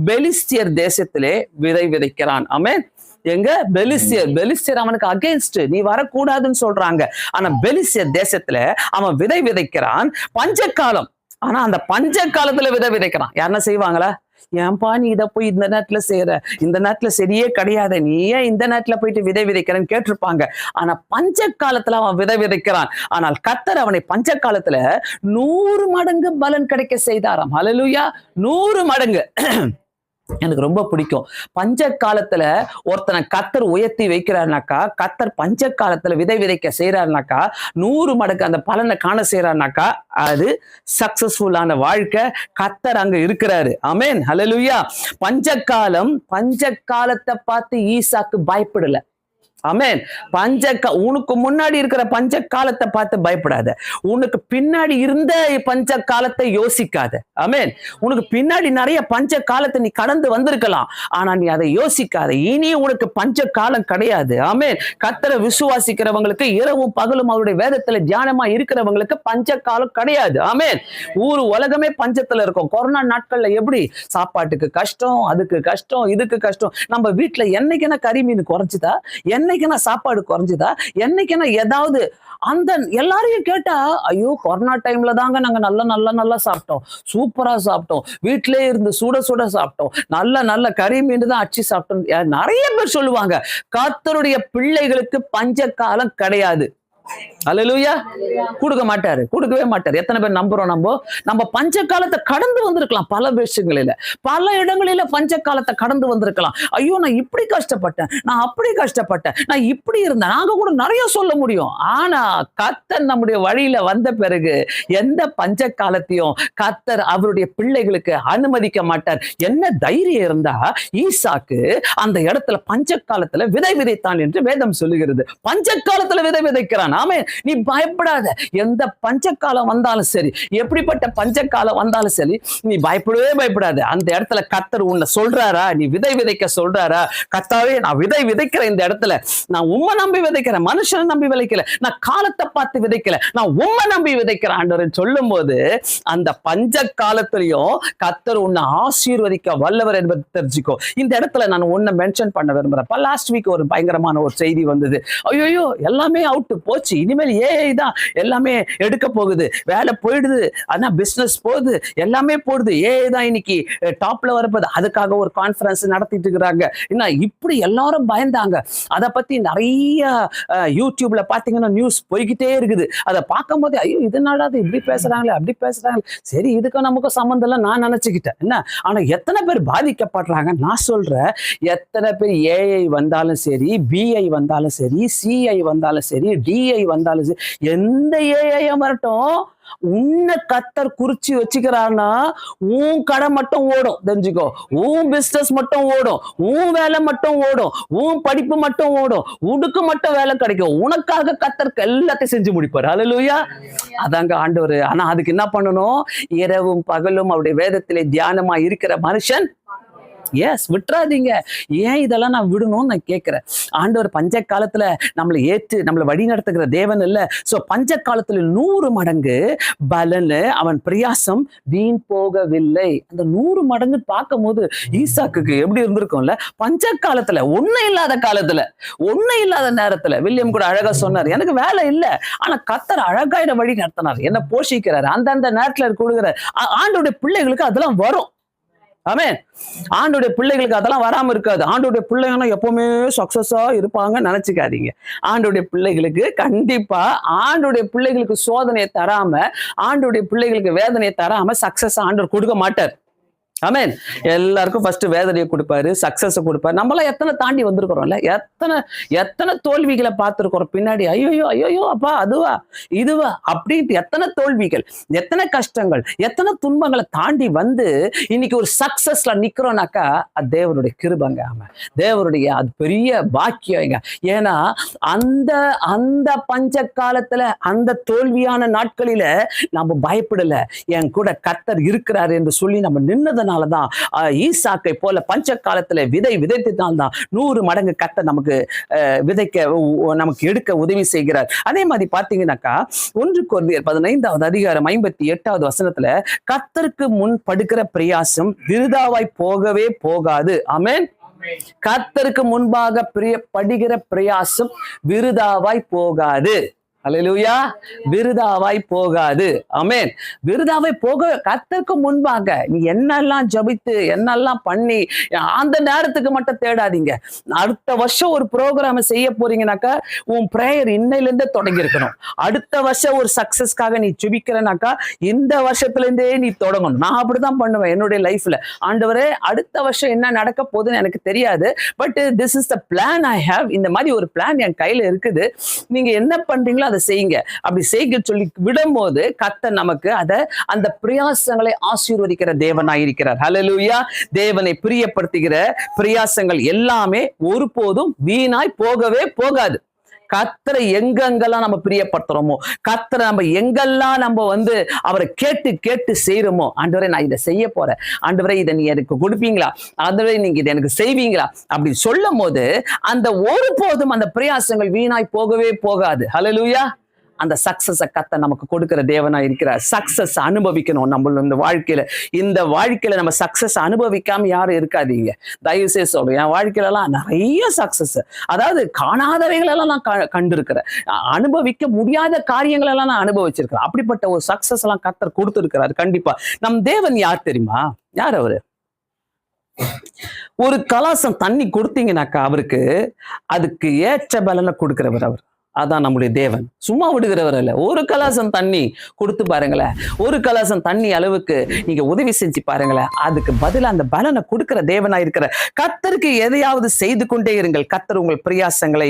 பெலிஸ்தியர் தேசத்திலே விதை விதைக்கிறான். ஆமென். எங்க? பெலிஸ்தியர் அவனுக்கு அகேன்ஸ்ட், நீ வரக்கூடாதுன்னு சொல்றாங்க. ஆனா பெலிஸ்தியர் தேசத்துல அவன் விதை விதைக்கிறான். பஞ்சக்காலம். ஆனா அந்த பஞ்ச காலத்துல விதை விதைக்கிறான். யாருன்னா செய்வாங்களா? ஏன்பா நீ இதை போய் இந்த நேரத்துல செய்யற, இந்த நேரத்துல சரியே கிடையாது, நீ ஏன் இந்த நேரத்துல போயிட்டு விதை விதைக்கிறன்னு கேட்டிருப்பாங்க. ஆனா பஞ்ச காலத்துல அவன் விதை விதைக்கிறான். ஆனால் கர்த்தர் அவனை பஞ்ச காலத்துல 100 மடங்கு பலன் கிடைக்க செய்தாராம். ஹல்லேலூயா. 100 மடங்கு. எனக்கு ரொம்ப பிடிக்கும். பஞ்ச காலத்துல ஒருத்தனை கர்த்தர் உயர்த்தி வைக்கிறாருனாக்கா, கர்த்தர் பஞ்ச காலத்துல விதை விதைக்க செய்யறாருனாக்கா, 100 மடங்கு அந்த பலனை காண செய்யறாருனாக்கா, அது சக்சஸ்ஃபுல்லான வாழ்க்கை. கர்த்தர் அங்க இருக்கிறாரு. ஆமென். ஹல்லேலூயா. பஞ்ச காலத்தை பார்த்து ஈசாக்கு பயப்படல. ஆமென். உனக்கு முன்னாடி இருக்கிற பஞ்ச காலத்தை பார்த்து பயப்படாத. உனக்கு பின்னாடி இருந்த பஞ்ச காலத்தை யோசிக்காத. ஆமென். உனக்கு பின்னாடி நிறைய பஞ்ச காலத்தை நீ கடந்து வந்திருக்கலாம், ஆனா நீ அதை யோசிக்காத. இனி உனக்கு பஞ்ச காலம் கிடையாது. ஆமென். கர்த்தரை விசுவாசிக்கிறவங்களுக்கு, இரவும் பகலும் அவருடைய வேதத்துல தியானமா இருக்கிறவங்களுக்கு பஞ்ச காலம் கிடையாது. ஆமென். உலகமே பஞ்சத்துல இருக்கும். கொரோனா நாட்கள்ல எப்படி சாப்பாட்டுக்கு கஷ்டம், அதுக்கு கஷ்டம், இதுக்கு கஷ்டம். நம்ம வீட்டுல என்னைக்குன்னா கறி மீன் குறைஞ்சுதா, என்னைக்குன்னா சாப்பாடு குறைஞ்சுதா, என்னைக்குன்னா ஏதாவது அந்த எல்லாரையும் கேட்டா, ஐயோ கொரோனா டைம்ல தாங்க நாங்க நல்லா சாப்பிட்டோம், சூப்பரா சாப்பிட்டோம், வீட்டிலே இருந்து சுட சாப்பிட்டோம், நல்ல கறி மீன் தான் அடிச்சு சாப்பிட்டோம். நிறைய பேர் சொல்லுவாங்க. கர்த்தருடைய பிள்ளைகளுக்கு பஞ்ச காலம் கிடையாது. அல்லேலூயா. கொடுக்கவே மாட்டாரு. எத்தனை பேர் நம்புறோம்? நம்ம பஞ்ச காலத்தை கடந்து வந்திருக்கலாம். பல விஷயங்களில, பல இடங்களில பஞ்ச காலத்தை கடந்து வந்திருக்கலாம். ஐயோ நான் இப்படி கஷ்டப்பட்டேன், நான் அப்படி கஷ்டப்பட்டேன், நான் இப்படி இருந்தேன், நாங்க கூட நிறைய சொல்ல முடியும். ஆனா கர்த்தர் நம்முடைய வழியில வந்த பிறகு எந்த பஞ்ச காலத்தையும் கர்த்தர் அவருடைய பிள்ளைகளுக்கு அனுமதிக்க மாட்டார். என்ன தைரியம் இருந்தா ஈசாக்கு அந்த இடத்துல பஞ்ச காலத்துல விதை விதைத்தான் என்று வேதம் சொல்லுகிறது. பஞ்ச காலத்துல விதை விதைக்கிறான். ஆமே. நீ பயப்படாத. எந்த பஞ்சக்காலம் வந்தாலும் சரி, எப்படிப்பட்ட பஞ்சக்காலம் வந்தாலும் சரி, நீ பயப்படாத. அந்த இடத்துல கர்த்தர் உன்னை சொல்றாரா, நீ விதை விதைக்க சொல்றாரா, கர்த்தாவே நான் விதை விதைக்கிறேன் இந்த இடத்துல, நான் உம்மை நம்பி விதைக்கிறேன், மனுஷனை நம்பி விதைக்கல, நான் காலத்தை பார்த்து விதைக்கல, நான் உம்மை நம்பி விதைக்கிறேன் ஆண்டவரேன்னு சொல்லும் போது, அந்த பஞ்ச காலத்திலையும் கர்த்தர் உன்னை ஆசீர்வதிக்க வல்லவர் என்பது தெரிஞ்சுக்கோ. இந்த இடத்துல நான் உன்னை மென்ஷன் பண்ண விரும்புறேன். லாஸ்ட் வீக் ஒரு பயங்கரமான ஒரு செய்தி வந்தது. ஐயோ எல்லாமே அவுட்டு போச்சு, இனிமே இனிமேல் ஏஐ தான் எல்லாமே எடுக்க போகுது, வேலை போயிடுது, ஆனா பிசினஸ் போகுது, எல்லாமே போடுது, ஏஐ தான் இன்னைக்கு டாப்ல வரப்போகுது. அதுக்காக ஒரு கான்ஃபரன்ஸ் நடத்திட்டு இருக்கிறாங்க. என்ன இப்படி எல்லாரும் பயந்தாங்க. அதை பத்தி நிறைய யூடியூப்ல பாத்தீங்கன்னா நியூஸ் போய்கிட்டே இருக்குது. அதை பார்க்கும் போது ஐயோ இதனால அது இப்படி பேசுறாங்களே அப்படி பேசுறாங்களே, சரி இதுக்கும் நமக்கும் சம்மந்தம் இல்லை நான் நினைச்சுக்கிட்டேன். என்ன ஆனா எத்தனை பேர் பாதிக்கப்படுறாங்க நான் சொல்றேன். எத்தனை பேர் ஏஐ வந்தாலும் சரி, பிஐ வந்தாலும் சரி, சிஐ வந்தாலும் சரி, டிஐ வந்தாலும் சரி, எந்த ஏஐ வரட்டும், உன்னை கத்தர் குறிச்சு வச்சுக்கிறான்னா உன் கடை மட்டும் ஓடும். தெரிஞ்சுக்கோ, உன் பிசினஸ் மட்டும் ஓடும், உன் வேலை மட்டும் ஓடும், உன் படிப்பு மட்டும் ஓடும், உனக்கு மட்டும் வேலை கிடைக்கும். உனக்காக கத்தருக்கு எல்லாத்தையும் செஞ்சு முடிப்பாரு. ஹல்லேலூயா. அதாங்க ஆண்டவர். ஆனா அதுக்கு என்ன பண்ணணும்? இரவும் பகலும் அவருடைய வேதத்திலே தியானமா இருக்கிற மனுஷன். எஸ், விட்டுறாதீங்க. ஏன் இதெல்லாம் நான் விடணும்னு நான் கேட்கிறேன். ஆண்டவர் பஞ்ச காலத்துல நம்மளை ஏற்று நம்மளை வழி நடத்துகிற தேவன் இல்ல. சோ பஞ்ச காலத்துல 100 மடங்கு பலனு அவன் பிரயாசம் வீண் போகவில்லை. அந்த 100 மடங்கு பார்க்கும் போது ஈசாக்குக்கு எப்படி இருந்திருக்கும்ல. பஞ்ச காலத்துல ஒண்ணு இல்லாத காலத்துல, ஒண்ணு இல்லாத நேரத்துல வில்லியம் கூட அழகா சொன்னார், எனக்கு வேலை இல்லை, ஆனா கத்தர் அழகாயிட வழி நடத்தினார், என்ன போஷிக்கிறாரு, அந்தந்த நேரத்துல கொடுக்குறாரு. ஆண்டோடைய பிள்ளைகளுக்கு அதெல்லாம் வரும். ஆமென். ஆண்டோடைய பிள்ளைகளுக்கு அதெல்லாம் வராம இருக்காது. ஆண்டோடைய பிள்ளைங்கன்னா எப்பவுமே சக்சஸா இருப்பாங்க நினைச்சுக்காதீங்க. ஆண்டோடைய பிள்ளைகளுக்கு கண்டிப்பா ஆண்டோடைய பிள்ளைகளுக்கு சோதனையை தராம, ஆண்டோடைய பிள்ளைகளுக்கு வேதனையை தராம சக்சஸ் ஆண்டவர் கொடுக்க மாட்டார். ஆமென். எல்லாருக்கும் ஃபர்ஸ்ட் வேதனையை கொடுப்பாரு, சக்சஸ் கொடுப்பாரு. நம்மளாம் எத்தனை தாண்டி வந்திருக்கிறோம்ல, எத்தனை தோல்விகளை பார்த்திருக்கிறோம் பின்னாடி. ஐயோ ஐயோ அப்பா அதுவா இதுவா அப்படின்ட்டு எத்தனை தோல்விகள், எத்தனை கஷ்டங்கள், எத்தனை துன்பங்களை தாண்டி வந்து இன்னைக்கு ஒரு சக்சஸ்ல நிக்கிறோம்னாக்கா அது தேவனுடைய கிருபைங்க. ஆமா, தேவனுடைய அது பெரிய பாக்கியங்க. ஏன்னா அந்த அந்த பஞ்ச காலத்துல அந்த தோல்வியான நாட்களில நம்ம பயப்படல, என் கூட கர்த்தர் இருக்கிறார் என்று சொல்லி நம்ம நின்னதனாலதான் ஈசாக்கை போல பஞ்ச காலத்துல விதைத்ததால்தான் 100 மடங்கு கர்த்தர் நமக்கு விதைக்க நமக்கு எடுக்க உதவி செய்கிறார். அதே மாதிரி பாத்தீங்கன்னாக்கா 1 கொரிந்தியர் 15வது அதிகாரம் 58வது வசனத்துல கர்த்தருக்கு முன் படுகிற பிரயாசம் விருதாவாய் போகவே போகாது. ஆமென். கர்த்தருக்கு முன்பாக படுகிற பிரயாசம் விருதாவாய் போகாது. அல்லேலூயா. விருதாவாய் போகாது. ஆமென். விருதாவாய் போக கர்த்தருக்கு முன்பாக நீ என்னெல்லாம் ஜபித்து என்னெல்லாம் பண்ணி அந்த நேரத்துக்கு மட்டும் தேடாதீங்க. அடுத்த வருஷம் ஒரு ப்ரோக்ராம் செய்ய போறீங்கன்னாக்கா உன் பிரேயர் இன்னையில இருந்தே தொடங்கி இருக்கணும். அடுத்த வருஷம் ஒரு சக்சஸ்க்காக நீ ஜெபிக்கிறனாக்கா இந்த வருஷத்துல இருந்தே நீ தொடங்கணும். நான் அப்படிதான் பண்ணுவேன் என்னுடைய லைஃப்ல. ஆண்டவரே அடுத்த வருஷம் என்ன நடக்க போகுதுன்னு எனக்கு தெரியாது, but this is the plan I have. இந்த மாதிரி ஒரு பிளான் என் கையில இருக்குது, நீங்க என்ன பண்றீங்களோ அதை செய்யுங்க. அப்படி செய்ய சொல்லி விடும்போது கர்த்தர் நமக்கு அந்த பிரயாசங்களை ஆசீர்வதிக்கிற தேவனாயிருக்கிறார். ஹல்லேலூயா. தேவனை பிரியப்படுத்துகிற பிரயாசங்கள் எல்லாமே ஒருபோதும் வீணாய் போகவே போகாது. கர்த்தரை எங்கெங்கெல்லாம் நம்ம பிரியப்படுத்துறோமோ, கர்த்தரை நம்ம எங்கெல்லாம் நம்ம வந்து அவரை கேட்டு கேட்டு செய்யறோமோ, ஆண்டவரே நான் இதை செய்ய போறேன், ஆண்டவரே இதை நீ எனக்கு கொடுப்பீங்களா, ஆண்டவரே நீங்க இதை எனக்கு செய்வீங்களா அப்படி சொல்லும் போது அந்த ஒருபோதும் அந்த பிரயாசங்கள் வீணாய் போகவே போகாது. ஹல்லேலூயா. அந்த சக்சஸை கர்த்தர் நமக்கு கொடுக்கிற தேவனா இருக்கிறார். சக்சஸ் அனுபவிக்கணும் நம்ம இந்த வாழ்க்கையில நம்ம சக்சஸ் அனுபவிக்காம யாரும் இருக்காதீங்க. தயவு செய்து சொல்றேன், என் வாழ்க்கையில எல்லாம் நிறைய சக்சஸ், அதாவது காணாதவைகளெல்லாம் நான் கண்டிருக்கிறேன், அனுபவிக்க முடியாத காரியங்கள் எல்லாம் நான் அனுபவிச்சிருக்கிறேன். அப்படிப்பட்ட ஒரு சக்சஸ் எல்லாம் கர்த்தர் கொடுத்திருக்கிறார். கண்டிப்பா நம் தேவன் யார் தெரியுமா? யார் அவரு? ஒரு கலாசம் தண்ணி கொடுத்தீங்கன்னாக்கா அவருக்கு அதுக்கு ஏற்ற பலனை கொடுக்கிறவர் அவர். அதான் நம்முடைய தேவன். சும்மா விடுகிறவர் அல்ல. ஒரு கலாசம் தண்ணி கொடுத்து பாருங்களேன், ஒரு கலாசம் தண்ணி அளவுக்கு நீங்க உதவி செஞ்சு பாருங்களேன், அதுக்கு பதில் அந்த பலனை கொடுக்கிற தேவனா இருக்கிற கர்த்தருக்கு எதையாவது செய்து கொண்டே இருங்கள். கர்த்தர் உங்கள் பிரயாசங்களை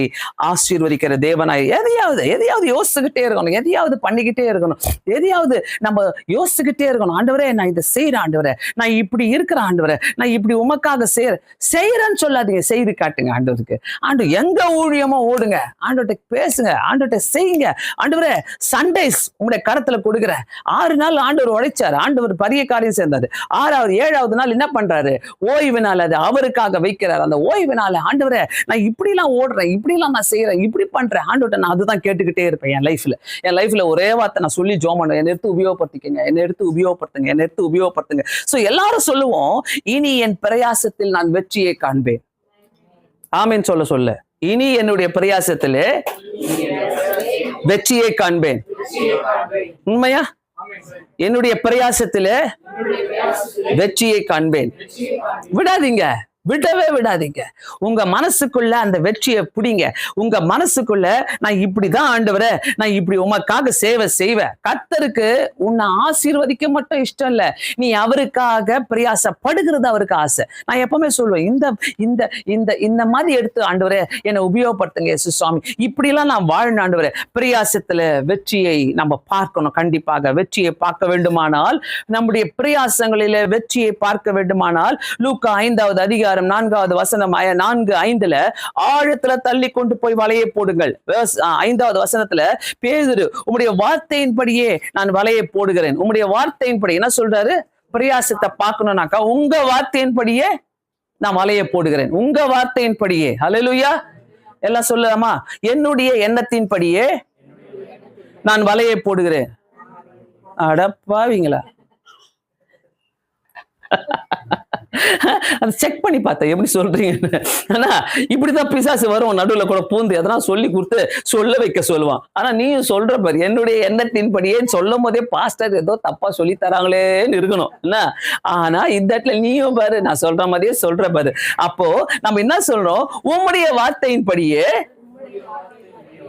ஆசீர்வதிக்கிற தேவனாய். எதையாவது யோசிச்சுக்கிட்டே இருக்கணும், எதையாவது பண்ணிக்கிட்டே இருக்கணும், எதையாவது நம்ம யோசிச்சுக்கிட்டே இருக்கணும். ஆண்டவரே நான் இதை செய்யறேன், ஆண்டவரே நான் இப்படி இருக்கிறேன், ஆண்டவரே நான் இப்படி உமக்காக செய்யறேன்னு சொல்லாதீங்க, செய்து காட்டுங்க ஆண்டவருக்கு. ஆண்டு எங்க ஊழியமோ ஓடுங்க, ஆண்டவர்கிட்ட பேசுங்க, ஆண்டவர்கிட்ட செய்யுங்க. ஆண்டவரே சண்டேஸ் உங்களுடைய கரத்துல கொடுக்குறேன். 6 நாள் ஆண்டவர் உழைச்சாரு, ஆண்டவர் பெரிய காரியம் சேர்ந்தாரு. 6வது 7வது நாள் என்ன பண்றாரு? ஓய்வு நாள் அது அவருக்காக வைக்கிறார். அந்த ஓய்வு நாள் ஆண்டவரே நான் இப்படி எல்லாம் ஓடுறேன், இப்படி எல்லாம் நான் செய்யறேன், இப்படி பண்றேன், ஆண்டவர்கிட்ட நான் அதுதான் கேட்டுக்கிட்டே இருப்பேன். என் லைஃப்ல ஒரே வார்த்தை நான் சொல்லி ஜெபம் பண்ணுவேன், என்னை எடுத்து உபயோகப்படுத்திக்கங்க, என்னை எடுத்து உபயோகப்படுத்துங்க, என்னை எடுத்து உபயோகப்படுத்துங்க. சோ எல்லாரும் சொல்லுவோம், இனி என் பிரயாசத்தில் நான் வெற்றியை காண்பேன். ஆமீன் சொல்ல இனி என்னுடைய பிரயாசத்திலே வெற்றியை காண்பேன். உண்மையா? என்னுடைய பிரயாசத்திலே வெற்றியை காண்பேன். விடாதீங்க, விடவே விடாதீங்க. உங்க மனசுக்குள்ள அந்த வெற்றியை பிடிங்க. உங்க மனசுக்குள்ள நான் இப்படிதான் ஆண்டவரே, நான் இப்படி உமக்காக சேவை செய்வேன். கர்த்தருக்கு உன்னை ஆசீர்வதிக்க மட்டும் இஷ்டம் இல்ல, நீ அவருக்காக பிரயாசப்படுகிறது அவருக்கு ஆசை. நான் எப்பவுமே சொல்லுவேன், இந்த இந்த இந்த இந்த மாதிரி எடுத்து ஆண்டவரே என்னை உபயோகப்படுத்துங்க இயேசு சுவாமி, இப்படிலாம் நான் வாழணும் ஆண்டவரே. பிரயாசத்துல வெற்றியை நம்ம பார்க்கணும். கண்டிப்பாக வெற்றியை பார்க்க வேண்டுமானால், நம்முடைய பிரயாசங்களில வெற்றியை பார்க்க வேண்டுமானால், லூக்கா 5வது அதிகாரம் 4வது வசனம் 4:5 ஆழத்துல தள்ளி கொண்டு போய் வலையை போடுங்கள். 5வது வசனத்துல பேதுரு, உம்முடைய வார்த்தையின்படியே நான் வலையை போடுகிறேன். உம்முடைய வார்த்தையின்படி என்ன சொல்றாரு? பிரயாசத்தை பார்க்கணும்னாக்கா உங்க வார்த்தையின்படியே நான் வலையை போடுகிறேன். உங்க வார்த்தையின்படியே. ஹல்லேலூயா. எல்லாம் சொல்லலாமா? என்னுடைய எண்ணத்தின்படியே நான் வலையை போடுகிறேன். அடப்பாவீங்களா? அதை செக் பண்ணி பார்த்தேன், எப்படி சொல்றீங்கன்னு. ஆனா இப்படிதான் பிசாசு வரும், நடுவில் கூட பூந்து எதனா சொல்லி கொடுத்து சொல்ல வைக்க சொல்லுவான். ஆனா நீயும் சொல்ற பாரு, என்னுடைய எண்ணத்தின்படியே சொல்லும் போதே பாஸ்டர் ஏதோ தப்பா சொல்லி தராங்களேன்னு இருக்கணும் என்ன. ஆனா இந்த இடத்துல நீயும் பாரு, நான் சொல்ற மாதிரியே சொல்ற பாரு. அப்போ நம்ம என்ன சொல்றோம்? உம்முடைய வார்த்தையின்படியே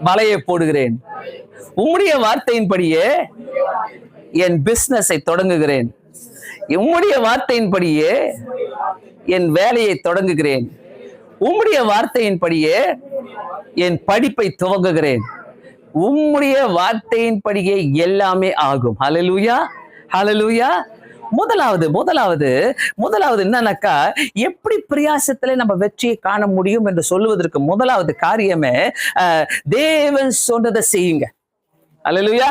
வலையை போடுகிறேன், உம்முடைய வார்த்தையின்படியே என் பிசினஸை தொடங்குகிறேன், உம்முடைய வார்த்தையின்படியே என் வேலையை தொடங்குகிறேன், உம்முடைய வார்த்தையின்படியே என் படிப்பை துவங்குகிறேன், உம்முடைய வார்த்தையின்படியே எல்லாமே ஆகும். ஹல்லேலூயா, ஹல்லேலூயா. முதலாவது என்னன்னாக்கா, எப்படி பிரயாசத்துல நம்ம வெற்றியை காண முடியும் என்று சொல்லுவதற்கு முதலாவது காரியமே தேவன் சொன்னதை செய்யுங்க. அல்லேலூயா.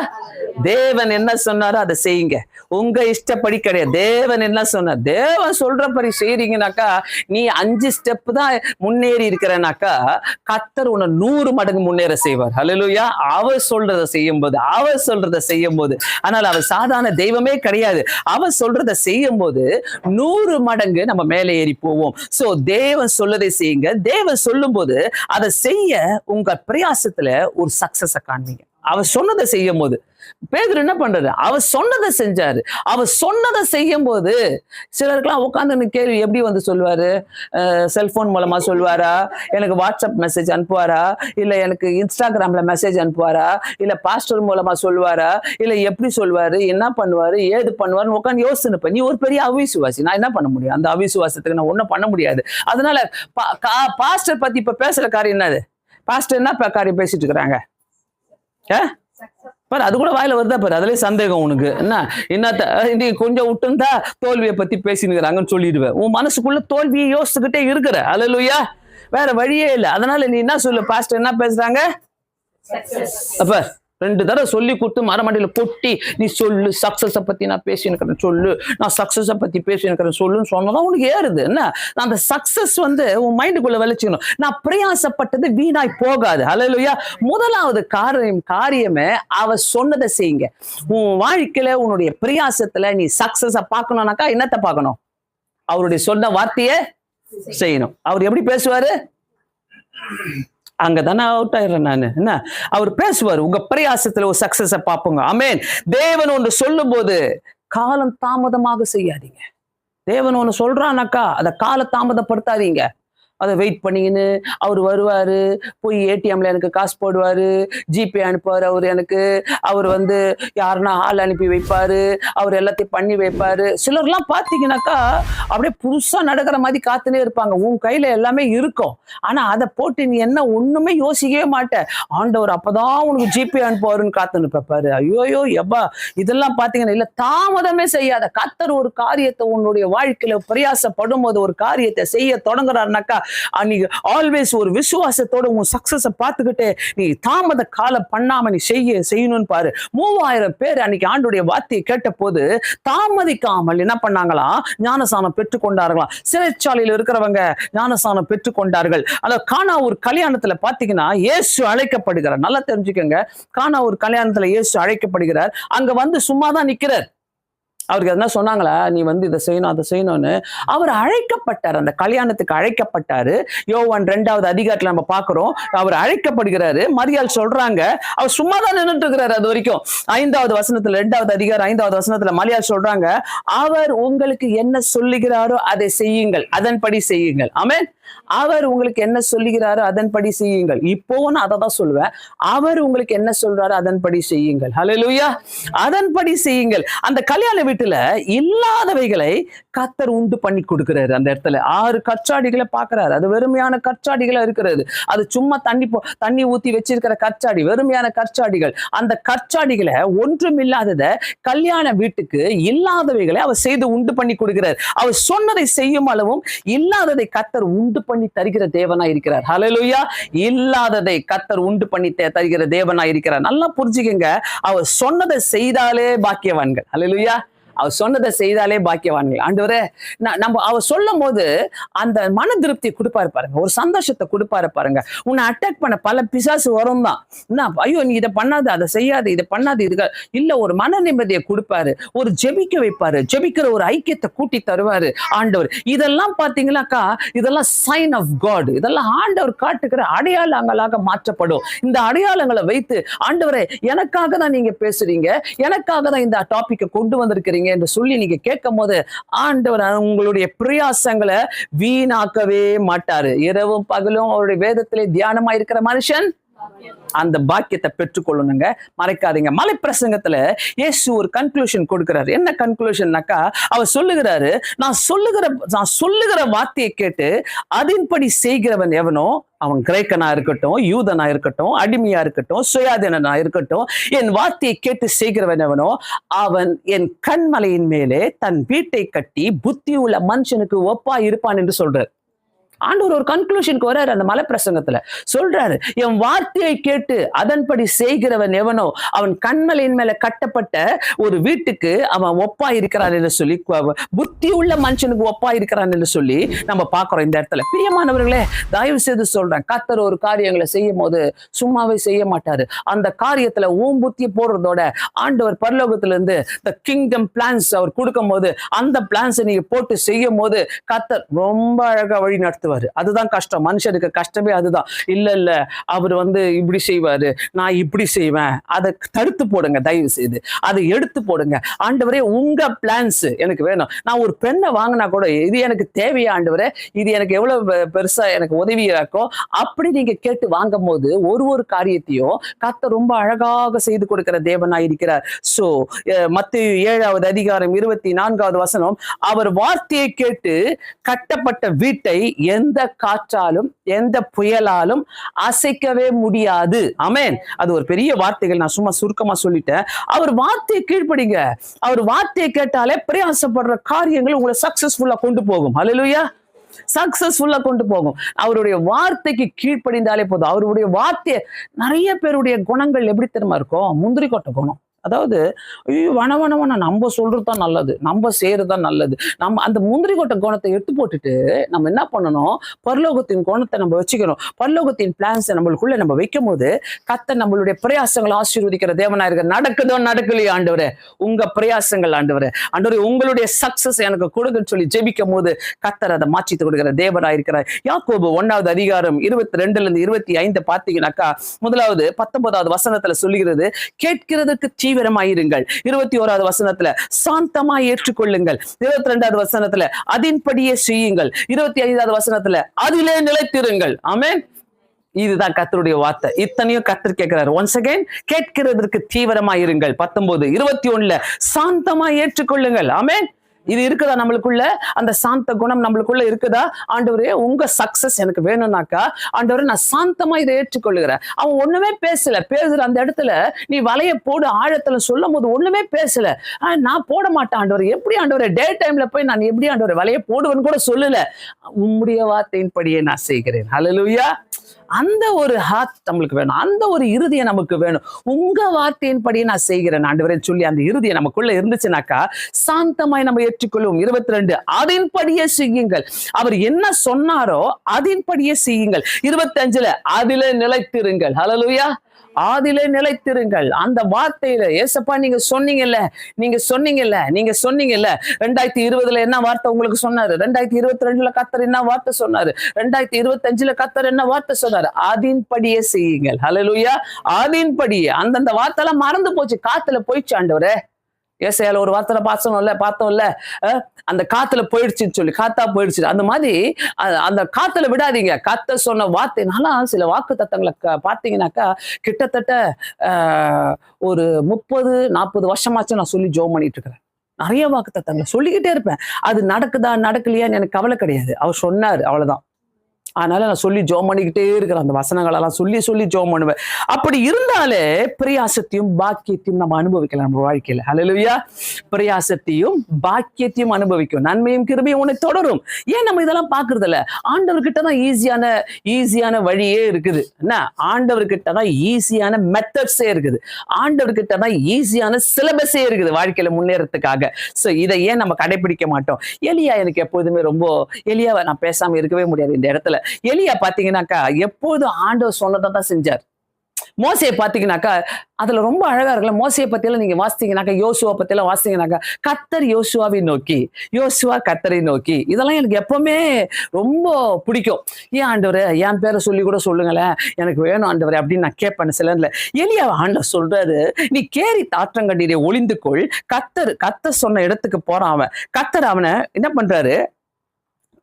தேவன் என்ன சொன்னாரோ அதை செய்யுங்க. உங்க இஷ்டப்படி கிடையாது. தேவன் என்ன சொன்னார், தேவன் சொல்றபடி செய்றீங்கனாக்கா, நீ 5 ஸ்டெப் தான் முன்னேறி இருக்கிறனாக்கா, கர்த்தர் உன்னை 100 மடங்கு முன்னேற செய்வார். அல்லேலூயா. அவர் சொல்றதை செய்யும் போது, ஆனால் அவர் சாதாரண தெய்வமே கிடையாது. அவர் சொல்றதை செய்யும் போது 100 மடங்கு நம்ம மேலே ஏறி போவோம். சோ தேவன் சொல்லதை செய்யுங்க. தேவன் சொல்லும் போது அதை செய்ய உங்க பிரயாசத்துல ஒரு சக்சஸ காண்பீங்க. அவர் சொன்னதை செய்யும் போது பேதுரு என்ன பண்றாரு? அவர் சொன்னதை செஞ்சாரு. அவர் சொன்னதை செய்யும் போது சிலருக்குலாம் உட்காந்து கேள்வி, எப்படி வந்து சொல்லுவாரு? செல்போன் மூலமா சொல்லுவாரா, எனக்கு வாட்ஸ்அப் மெசேஜ் அனுப்புவாரா, இல்ல எனக்கு இன்ஸ்டாகிராம்ல மெசேஜ் அனுப்புவாரா, இல்ல பாஸ்டர் மூலமா சொல்லுவாரா, இல்ல எப்படி சொல்லுவாரு, என்ன பண்ணுவாரு, ஏது பண்ணுவாருன்னு உட்காந்து யோசிச்சுப்ப. நீ ஒரு பெரிய அவிசுவாசி, நான் என்ன பண்ண முடியும்? அந்த அவிசுவாசத்துக்கு நான் ஒன்றும் பண்ண முடியாது. அதனால பாஸ்டர் பத்தி இப்ப பேசுற காரியம் என்னது? பாஸ்டர் என்ன காரியம் பேசிட்டு இருக்கிறாங்க? பாரு, அது கூட வாயில வருதா பாரு, அதுலயே சந்தேகம் உனக்கு என்னத்த நீ கொஞ்சம் விட்டுந்தா தோல்வியை பத்தி பேசினுக்கிறாங்கன்னு சொல்லிடுவேன். உன் மனசுக்குள்ள தோல்வியை யோசிச்சுக்கிட்டே இருக்கிற. அல்லேலூயா. வேற வழியே இல்லை. அதனால நீ என்ன சொல்லு, பாஸ்டர் என்ன பேசுறாங்க? அப்ப 2 தடவை சொல்லி கொடுத்து மரமண்டியில கொட்டி, நீ சொல்லு சக்சஸ பத்தி நான் பேசினுக்கிறேன் சொல்லு, நான் சக்சஸ பத்தி பேசினுக்கிறேன் சொல்லுன்னு சொன்னதான் உனக்கு ஏறுது. என்ன அந்த சக்சஸ் வந்து உன் மைண்டுக்குள்ள விளைச்சிக்கணும். நான் பிரயாசப்பட்டது வீணாய் போகாது. அல்லேலூயா. முதலாவது காரியமே அவர் சொன்னதை செய்யுங்க. உன் வாழ்க்கையில உன்னுடைய பிரயாசத்துல நீ சக்சஸ பார்க்கணும்னாக்கா என்னத்தை பார்க்கணும்? அவருடைய சொன்ன வார்த்தையை செய்யணும். அவர் எப்படி பேசுவாரு? அங்கதானே அவுட் ஆயிடுறேன் நானு. என்ன அவர் பேசுவார், உங்க பிரயாசத்துல ஒரு சக்சஸ பார்ப்போங்க. ஆமென். தேவன் ஒன்று சொல்லும் போது காலம் தாமதமாக செய்யாதீங்க. தேவன் ஒன்று சொல்றானாக்கா அதை கால தாமதப்படுத்தாதீங்க. அதை வெயிட் பண்ணிங்கன்னு அவர் வருவாரு, போய் ஏடிஎம்ல எனக்கு காசு போடுவாரு, ஜிபே அனுப்புவாரு, அவர் வந்து யாருன்னா ஆள் அனுப்பி வைப்பாரு, அவர் எல்லாத்தையும் பண்ணி வைப்பாரு. சிலர்லாம் பார்த்தீங்கன்னாக்கா அப்படியே புதுசா நடக்கிற மாதிரி காத்துனே இருப்பாங்க. உன் கையில எல்லாமே இருக்கும், ஆனா அதை போட்டு நீ என்ன ஒண்ணுமே யோசிக்கவே மாட்டேன். ஆண்டவர் அப்பதான் உனக்கு ஜிபே அனுப்புவாருன்னு காத்துன்னு பாரு. ஐயோயோ எப்பா, இதெல்லாம் பார்த்தீங்கன்னா இல்ல, தாமதமே செய்யாத. கர்த்தர் ஒரு காரியத்தை உன்னுடைய வாழ்க்கையில பிரயாசப்படும் போது ஒரு காரியத்தை செய்ய தொடங்குறாருனாக்கா, அன்னைக்கு ஆல்வேஸ் ஒரு விசுவாசத்தோட உன் சக்சஸ பார்த்துக்கிட்டே நீ தாமத காலம் பண்ணாம நீ செய்யணும்னு பாரு. 3000 பேர் அன்னைக்கு ஆண்டுடைய வார்த்தையை கேட்ட போது தாமதிக்காமல் என்ன பண்ணாங்களாம்? ஞானசானம் பெற்றுக்கொண்டார்களாம். சிறைச்சாலையில் இருக்கிறவங்க ஞானசானம் பெற்றுக்கொண்டார்கள். ஆனா கானா ஒரு கல்யாணத்துல பாத்தீங்கன்னா இயேசு அழைக்கப்படுகிறார். நல்லா தெரிஞ்சுக்கோங்க, கானா ஒரு கல்யாணத்துல இயேசு அழைக்கப்படுகிறார். அங்க வந்து சும்மாதான் நிக்கிறார். அவருக்கு எதனா சொன்னாங்களா, நீ இதை செய்யணும் அதை செய்யணும்னு? அவர் அழைக்கப்பட்டார், அந்த கல்யாணத்துக்கு அழைக்கப்பட்டாரு. யோவான் 2வது அதிகாரத்துல நம்ம பாக்குறோம், அவர் அழைக்கப்படுகிறாரு. மரியாள் சொல்றாங்க, அவர் சும்மா தான் நின்றுட்டு இருக்கிறாரு. அது வரைக்கும் 5வது வசனத்துல, 2வது அதிகாரம் 5வது வசனத்துல மரியாள் சொல்றாங்க, அவர் உங்களுக்கு என்ன சொல்லுகிறாரோ அதை செய்யுங்கள், அதன்படி செய்யுங்கள். ஆமென். அவர் உங்களுக்கு என்ன சொல்லுகிறாரோ அதன்படி செய்யுங்கள். இப்போ நான் அதை தான் சொல்லுவேன், அவர் உங்களுக்கு என்ன சொல்றாரோ அதன்படி செய்யுங்கள். ஹல்லேலூயா. அதன்படி செய்யுங்கள். அந்த கல்யாண வீட்டுல இல்லாதவைகளை கர்த்தர் உண்டு பண்ணி கொடுக்கிறாரு. அந்த இடத்துல 6 கற்சாடிகளை பாக்குறாரு. அது வெறுமையான கற்சாடிகளா இருக்கிறது. அது சும்மா தண்ணி ஊத்தி வச்சிருக்கிற கற்சாடி, வெறுமையான கற்சாடிகள். அந்த கற்சாடிகளை ஒன்றும் இல்லாதத கல்யாண வீட்டுக்கு இல்லாதவைகளை அவர் செய்து உண்டு பண்ணி கொடுக்கிறார். அவர் சொன்னதை செய்யும் அளவும் இல்லாததை கர்த்தர் உண்டு பண்ணி தருகிற தேவனா இருக்கிறார். ஹல்லேலூயா. இல்லாததை கர்த்தர் உண்டு பண்ணி தருகிற தேவனா இருக்கிறார். நல்லா புரிஞ்சுக்கங்க, அவர் சொன்னதை செய்தாலே பாக்கியவான்கள். ஹல்லேலூயா. அவர் சொன்னதை செய்தாலே பாக்கியவான்கள். ஆண்டவரே, நம்ம அவர் சொல்லும் போது அந்த மன திருப்தியை கொடுப்பாரு பாருங்க, ஒரு சந்தோஷத்தை கொடுப்பாரு பாருங்க. உன்னை அட்டாக் பண்ண பல பிசாசு வரும் தான். என்ன, ஐயோ நீ இதை பண்ணாது, அதை செய்யாது, இதை பண்ணாது, இதுக்கு இல்ல, ஒரு மன நிம்மதியை கொடுப்பாரு, ஒரு ஜெபிக்க வைப்பாரு, ஜெபிக்கிற ஒரு ஐக்கியத்தை கூட்டி தருவாரு ஆண்டவர். இதெல்லாம் பாத்தீங்கன்னாக்கா, இதெல்லாம் சைன் ஆஃப் காட். இதெல்லாம் ஆண்டவர் காட்டுகிற அடையாளங்களாக மாற்றப்படும். இந்த அடையாளங்களை வைத்து, ஆண்டவரே எனக்காக தான் நீங்க பேசுறீங்க, எனக்காக தான் இந்த டாபிக்கை கொண்டு வந்திருக்கிறீங்க என்று சொல்லி நீங்க கேட்கும் போது ஆண்டவர் உங்களுடைய பிரயாசங்களை வீணாக்கவே மாட்டாரு. இரவும் பகலும் அவருடைய வேதத்திலே தியானமா இருக்கிற மனுஷன் அந்த பாக்கியத்தை பெற்றுக்கொள்ளணுங்க. மறைக்காதீங்க. மலை பிரசங்கத்துல இயேசு ஒரு கன்க்ளூஷன் கொடுக்கிறாரு. என்ன கன்க்ளூஷன்னாக்கா, அவர் சொல்லுகிறாரு, நான் சொல்லுகிற வார்த்தையை கேட்டு அதன்படி செய்கிறவன் எவனோ, அவன் கிரேக்கனா இருக்கட்டும், யூதனா இருக்கட்டும், அடிமையா இருக்கட்டும், சுயாதீனனா இருக்கட்டும், என் வார்த்தையை கேட்டு செய்கிறவன் எவனோ அவன் என் கண்மலையின் மேலே தன் வீட்டை கட்டி புத்தி உள்ள மனுஷனுக்கு ஒப்பா இருப்பான் என்று சொல்றார். ஆண்டவர் ஒரு கன்க்ளூஷனுக்கு வர்றாரு. அந்த மலை பிரசங்கத்துல சொல்றாரு, என் வார்த்தையை கேட்டு அதன்படி செய்கிறவன் எவனோ அவன் கண்மலையின் மேல கட்டப்பட்ட ஒரு வீட்டுக்கு அவன் ஒப்பா இருக்கிறான் என்று சொல்லி, புத்தி உள்ள மனுஷனுக்கு ஒப்பா இருக்கிறான் என்று சொல்லி நம்ம பாக்குறோம் இந்த இடத்துல. பிரியமானவர்களே, தயவு செய்து சொல்றேன், கர்த்தர் ஒரு காரியங்களை செய்யும் போது சும்மாவே செய்ய மாட்டாரு. அந்த காரியத்துல புத்தியை போடுறதோட ஆண்டவர் பரலோகத்துல இருந்து the kingdom plans அவர் கொடுக்கும் போது, அந்த பிளான்ஸ் நீங்க போட்டு செய்யும் போது கர்த்தர் ரொம்ப அழகா வழி நடத்துவார். அதுதான் கஷ்டம். மனுஷனுக்கு கஷ்டமே அதுதான். இல்ல அவர் இப்படி செய்வாரு, நான் இப்படி செய்வேன். அதை தடுத்து போடுங்க, தயவு செய்து அதை எடுத்து போடுங்க. ஆண்டவரே, உங்க பிளான்ஸ் எனக்கு வேணும். நான் ஒரு பெண்ணை வாங்கினா கூட, இது எனக்கு தேவையா ஆண்டவரே, இது எனக்கு எவ்வளவு பெருசா எனக்கு உதவியாக்கும், அப்படி நீங்க கேட்டு வாங்கும் போது ஒரு காரியத்தையும் கர்த்தர் ரொம்ப அழகாக செய்து கொடுக்கிற தேவனா இருக்கிறார். சோ மத்தேயு 7வது அதிகாரம் 24வது வசனம், அவர் வார்த்தையை கேட்டு கட்டப்பட்ட வீட்டை எந்த காற்றாலும் எந்த புயலாலும் அசைக்கவே முடியாது. ஆமென். அது ஒரு பெரிய வார்த்தைகள், நான் சும்மா சுருக்கமா சொல்லிட்டேன். அவர் வார்த்தையை கீழ்ப்படிங்க. அவர் வார்த்தையை கேட்டாலே பிரயாசப்படுற காரியங்கள் உங்களை சக்சஸ்ஃபுல்லா கொண்டு போகும். ஹல்லேலூயா. சக்சஸ்ஃபுல்லா கொண்டு போகும். அவருடைய வார்த்தைக்கு கீழ்ப்படிந்தாலே போதும். அவருடைய வார்த்தை, நிறைய பேருடைய குணங்கள் எப்படி தெரியுமா இருக்கும்? முந்திரி கொட்டை குணம். அதாவது வன நம்ம சொல்றதுதான் நல்லது, நம்ம செய்யறதுதான் நல்லது. நம்ம அந்த முந்திரி கொட்டை குணத்தை எடுத்து போட்டுட்டு நம்ம என்ன பண்ணணும், பரலோகத்தின் குணத்தை நம்ம வச்சுக்கணும். பரலோகத்தின் பிளான்ஸை நம்மளுக்குள்ள நம்ம வைக்கும் போது கர்த்தர் நம்மளுடைய பிரயாசங்களை ஆசீர்வதிக்கிற தேவனா இருக்க. நடக்குதோ நடக்கலையோ ஆண்டவரே, உங்க பிரயாசங்கள் ஆண்டவரே, உங்களுடைய சக்சஸ் எனக்கு கொடுக்குன்னு சொல்லி ஜெபிக்கும் போது கர்த்தர் அதை மாற்றித்து கொடுக்கிற தேவனா இருக்கிறார். யாக்கோபு 1வது அதிகாரம் 22-25 பார்த்தீங்கன்னாக்கா, முதலாவது 19வது வசனத்துல சொல்லுகிறது, கேட்கிறதுக்கு தீவிரமாயிருங்கள். 21வது வசனத்துல சாந்தமாய் ஏற்றுக்கொள்ளுங்கள். 22வது வசனத்துல அதின்படியே செய்யுங்கள். 25வது வசனத்துல அதிலே நிலைத்திருங்கள். ஆமென். இதுதான் கர்த்தருடைய வார்த்தை. இத்தனையும் கர்த்தர் கேட்கிறார். Once again, கேட்கிறதற்கு தீவிரமாயிருங்கள். 19, 21 சாந்தமாய் ஏற்றுக்கொள்ளுங்கள். ஆமென். இது இருக்குதா நம்மளுக்குள்ள? அந்த சாந்த குணம் நம்மளுக்குள்ள இருக்குதா? ஆண்டவரே, உங்க சக்சஸ் எனக்கு வேணும்னாக்கா, ஆண்டவரே நான் சாந்தமா இதை ஏற்றுக்கொள்ளுகிறேன். அவன் ஒண்ணுமே பேசல. பேசுற அந்த இடத்துல நீ வலைய போடு ஆழத்துல சொல்லும் போது ஒண்ணுமே பேசல. நான் போட மாட்டேன் ஆண்டவர். எப்படி ஆண்டவரே, டே டைம்ல போய் நான் எப்படி ஆண்டவரே வலைய போடுவேன்னு கூட சொல்லல. உம்முடைய வார்த்தையின்படியே நான் செய்கிறேன். ஹல்லேலூயா. அந்த ஒரு ஹார்ட் நம்மளுக்கு வேணும், அந்த ஒரு இறுதியை நமக்கு வேணும். உங்க வார்த்தையின்படியே நான் செய்கிறேன் ஆண்டவரே சொல்லி அந்த இறுதியை நமக்குள்ள இருந்துச்சுனாக்கா சாந்தமாய் நம்ம ஏற்றுக்கொள்ளும். 22, அதன்படியே செய்யுங்கள். அவர் என்ன சொன்னாரோ அதன்படியே செய்யுங்கள். 25, அதிலே நிலைத்திருங்கள். ஹல்லேலூயா. ஆதியிலே நிலைத்திருங்கள். அந்த வார்த்தையில ஏசப்பா நீங்க சொன்னீங்கல்ல 2020 என்ன வார்த்தை உங்களுக்கு சொன்னாரு, 2022 கர்த்தர் என்ன வார்த்தை சொன்னாரு, 2025 கர்த்தர் என்ன வார்த்தை சொன்னாரு, அதின்படியே செய்யுங்கள். ஹல்லேலூயா. அதின்படியே. அந்தந்த வார்த்தை எல்லாம் மறந்து போச்சு, காத்துல போயிடுச்சு ஆண்டவரே. ஏசாயால ஒரு வார்த்தை பார்த்தோம்ல, அந்த காத்துல போயிடுச்சுன்னு சொல்லி, காத்தா போயிடுச்சு. அந்த மாதிரி அந்த காத்துல விடாதீங்க. கத்த சொன்ன வார்த்தைனால சில வாக்கு தத்தங்களை பார்த்தீங்கன்னாக்கா கிட்டத்தட்ட ஒரு 30-40 வருஷமாச்சும் நான் சொல்லி ஜெபம் பண்ணிட்டு இருக்கிறேன். நிறைய வாக்கு தத்தங்களை சொல்லிக்கிட்டே இருப்பேன். அது நடக்குதா நடக்கலையான்னு எனக்கு கவலை கிடையாது. அவர் சொன்னாரு, அவ்வளவுதான். அதனால நான் சொல்லி ஜெபம் பண்ணிக்கிட்டே இருக்கிறேன். அந்த வசனங்களெல்லாம் சொல்லி ஜெபம் பண்ணுவேன். அப்படி இருந்தாலே பிரயாசத்தையும் பாக்கியத்தையும் நம்ம அனுபவிக்கலாம் நம்ம வாழ்க்கையில. ஹல்லேலூயா. பிரயாசத்தையும் பாக்கியத்தையும் அனுபவிக்கும். நன்மையும் கிருபையும் உன்னை தொடரும். ஏன் நம்ம இதெல்லாம் பாக்குறது இல்ல? ஆண்டவர்கிட்ட தான் ஈஸியான வழியே இருக்குது. என்ன? ஆண்டவர்கிட்ட தான் ஈஸியான மெத்தட்ஸே இருக்குது. ஆண்டவர்கிட்ட தான் ஈஸியான சிலபஸே இருக்குது வாழ்க்கையில முன்னேறதுக்காக. சோ இதை ஏன் நம்ம கடைபிடிக்க மாட்டோம்? எலியா எனக்கு எப்போதுமே எலியாவை நான் பேசாம இருக்கவே முடியாது இந்த இடத்துல. எலியா பாத்தீங்கன்னாக்கா எப்போதும் ஆண்டவர் சொன்னதை தான் செஞ்சார். மோசையை பாத்தீங்கன்னாக்கா அதுல ரொம்ப அழகா இருக்குல்ல. மோசையை பத்தி எல்லாம் நீங்க வாசித்தீங்கன்னாக்கா, யோசுவா பத்தி எல்லாம் வாசித்தீங்கன்னாக்கா, கர்த்தர் யோசுவாவை நோக்கி, யோசுவா கர்த்தரை நோக்கி, இதெல்லாம் எனக்கு எப்பவுமே ரொம்ப பிடிக்கும். ஏன் ஆண்டவரே என் பேரை சொல்லி கூட சொல்லுங்களேன், எனக்கு வேணும் ஆண்டவரே அப்படின்னு நான் கேட்பேன் சிலர்ல. எலியாவை ஆண்டவர் சொல்றாரு, நீ கேரி தாற்றங்கடியிலே ஒளிந்து கொள். கர்த்தர் சொன்ன இடத்துக்கு போறான் அவன். கர்த்தர் அவனை என்ன பண்றாரு,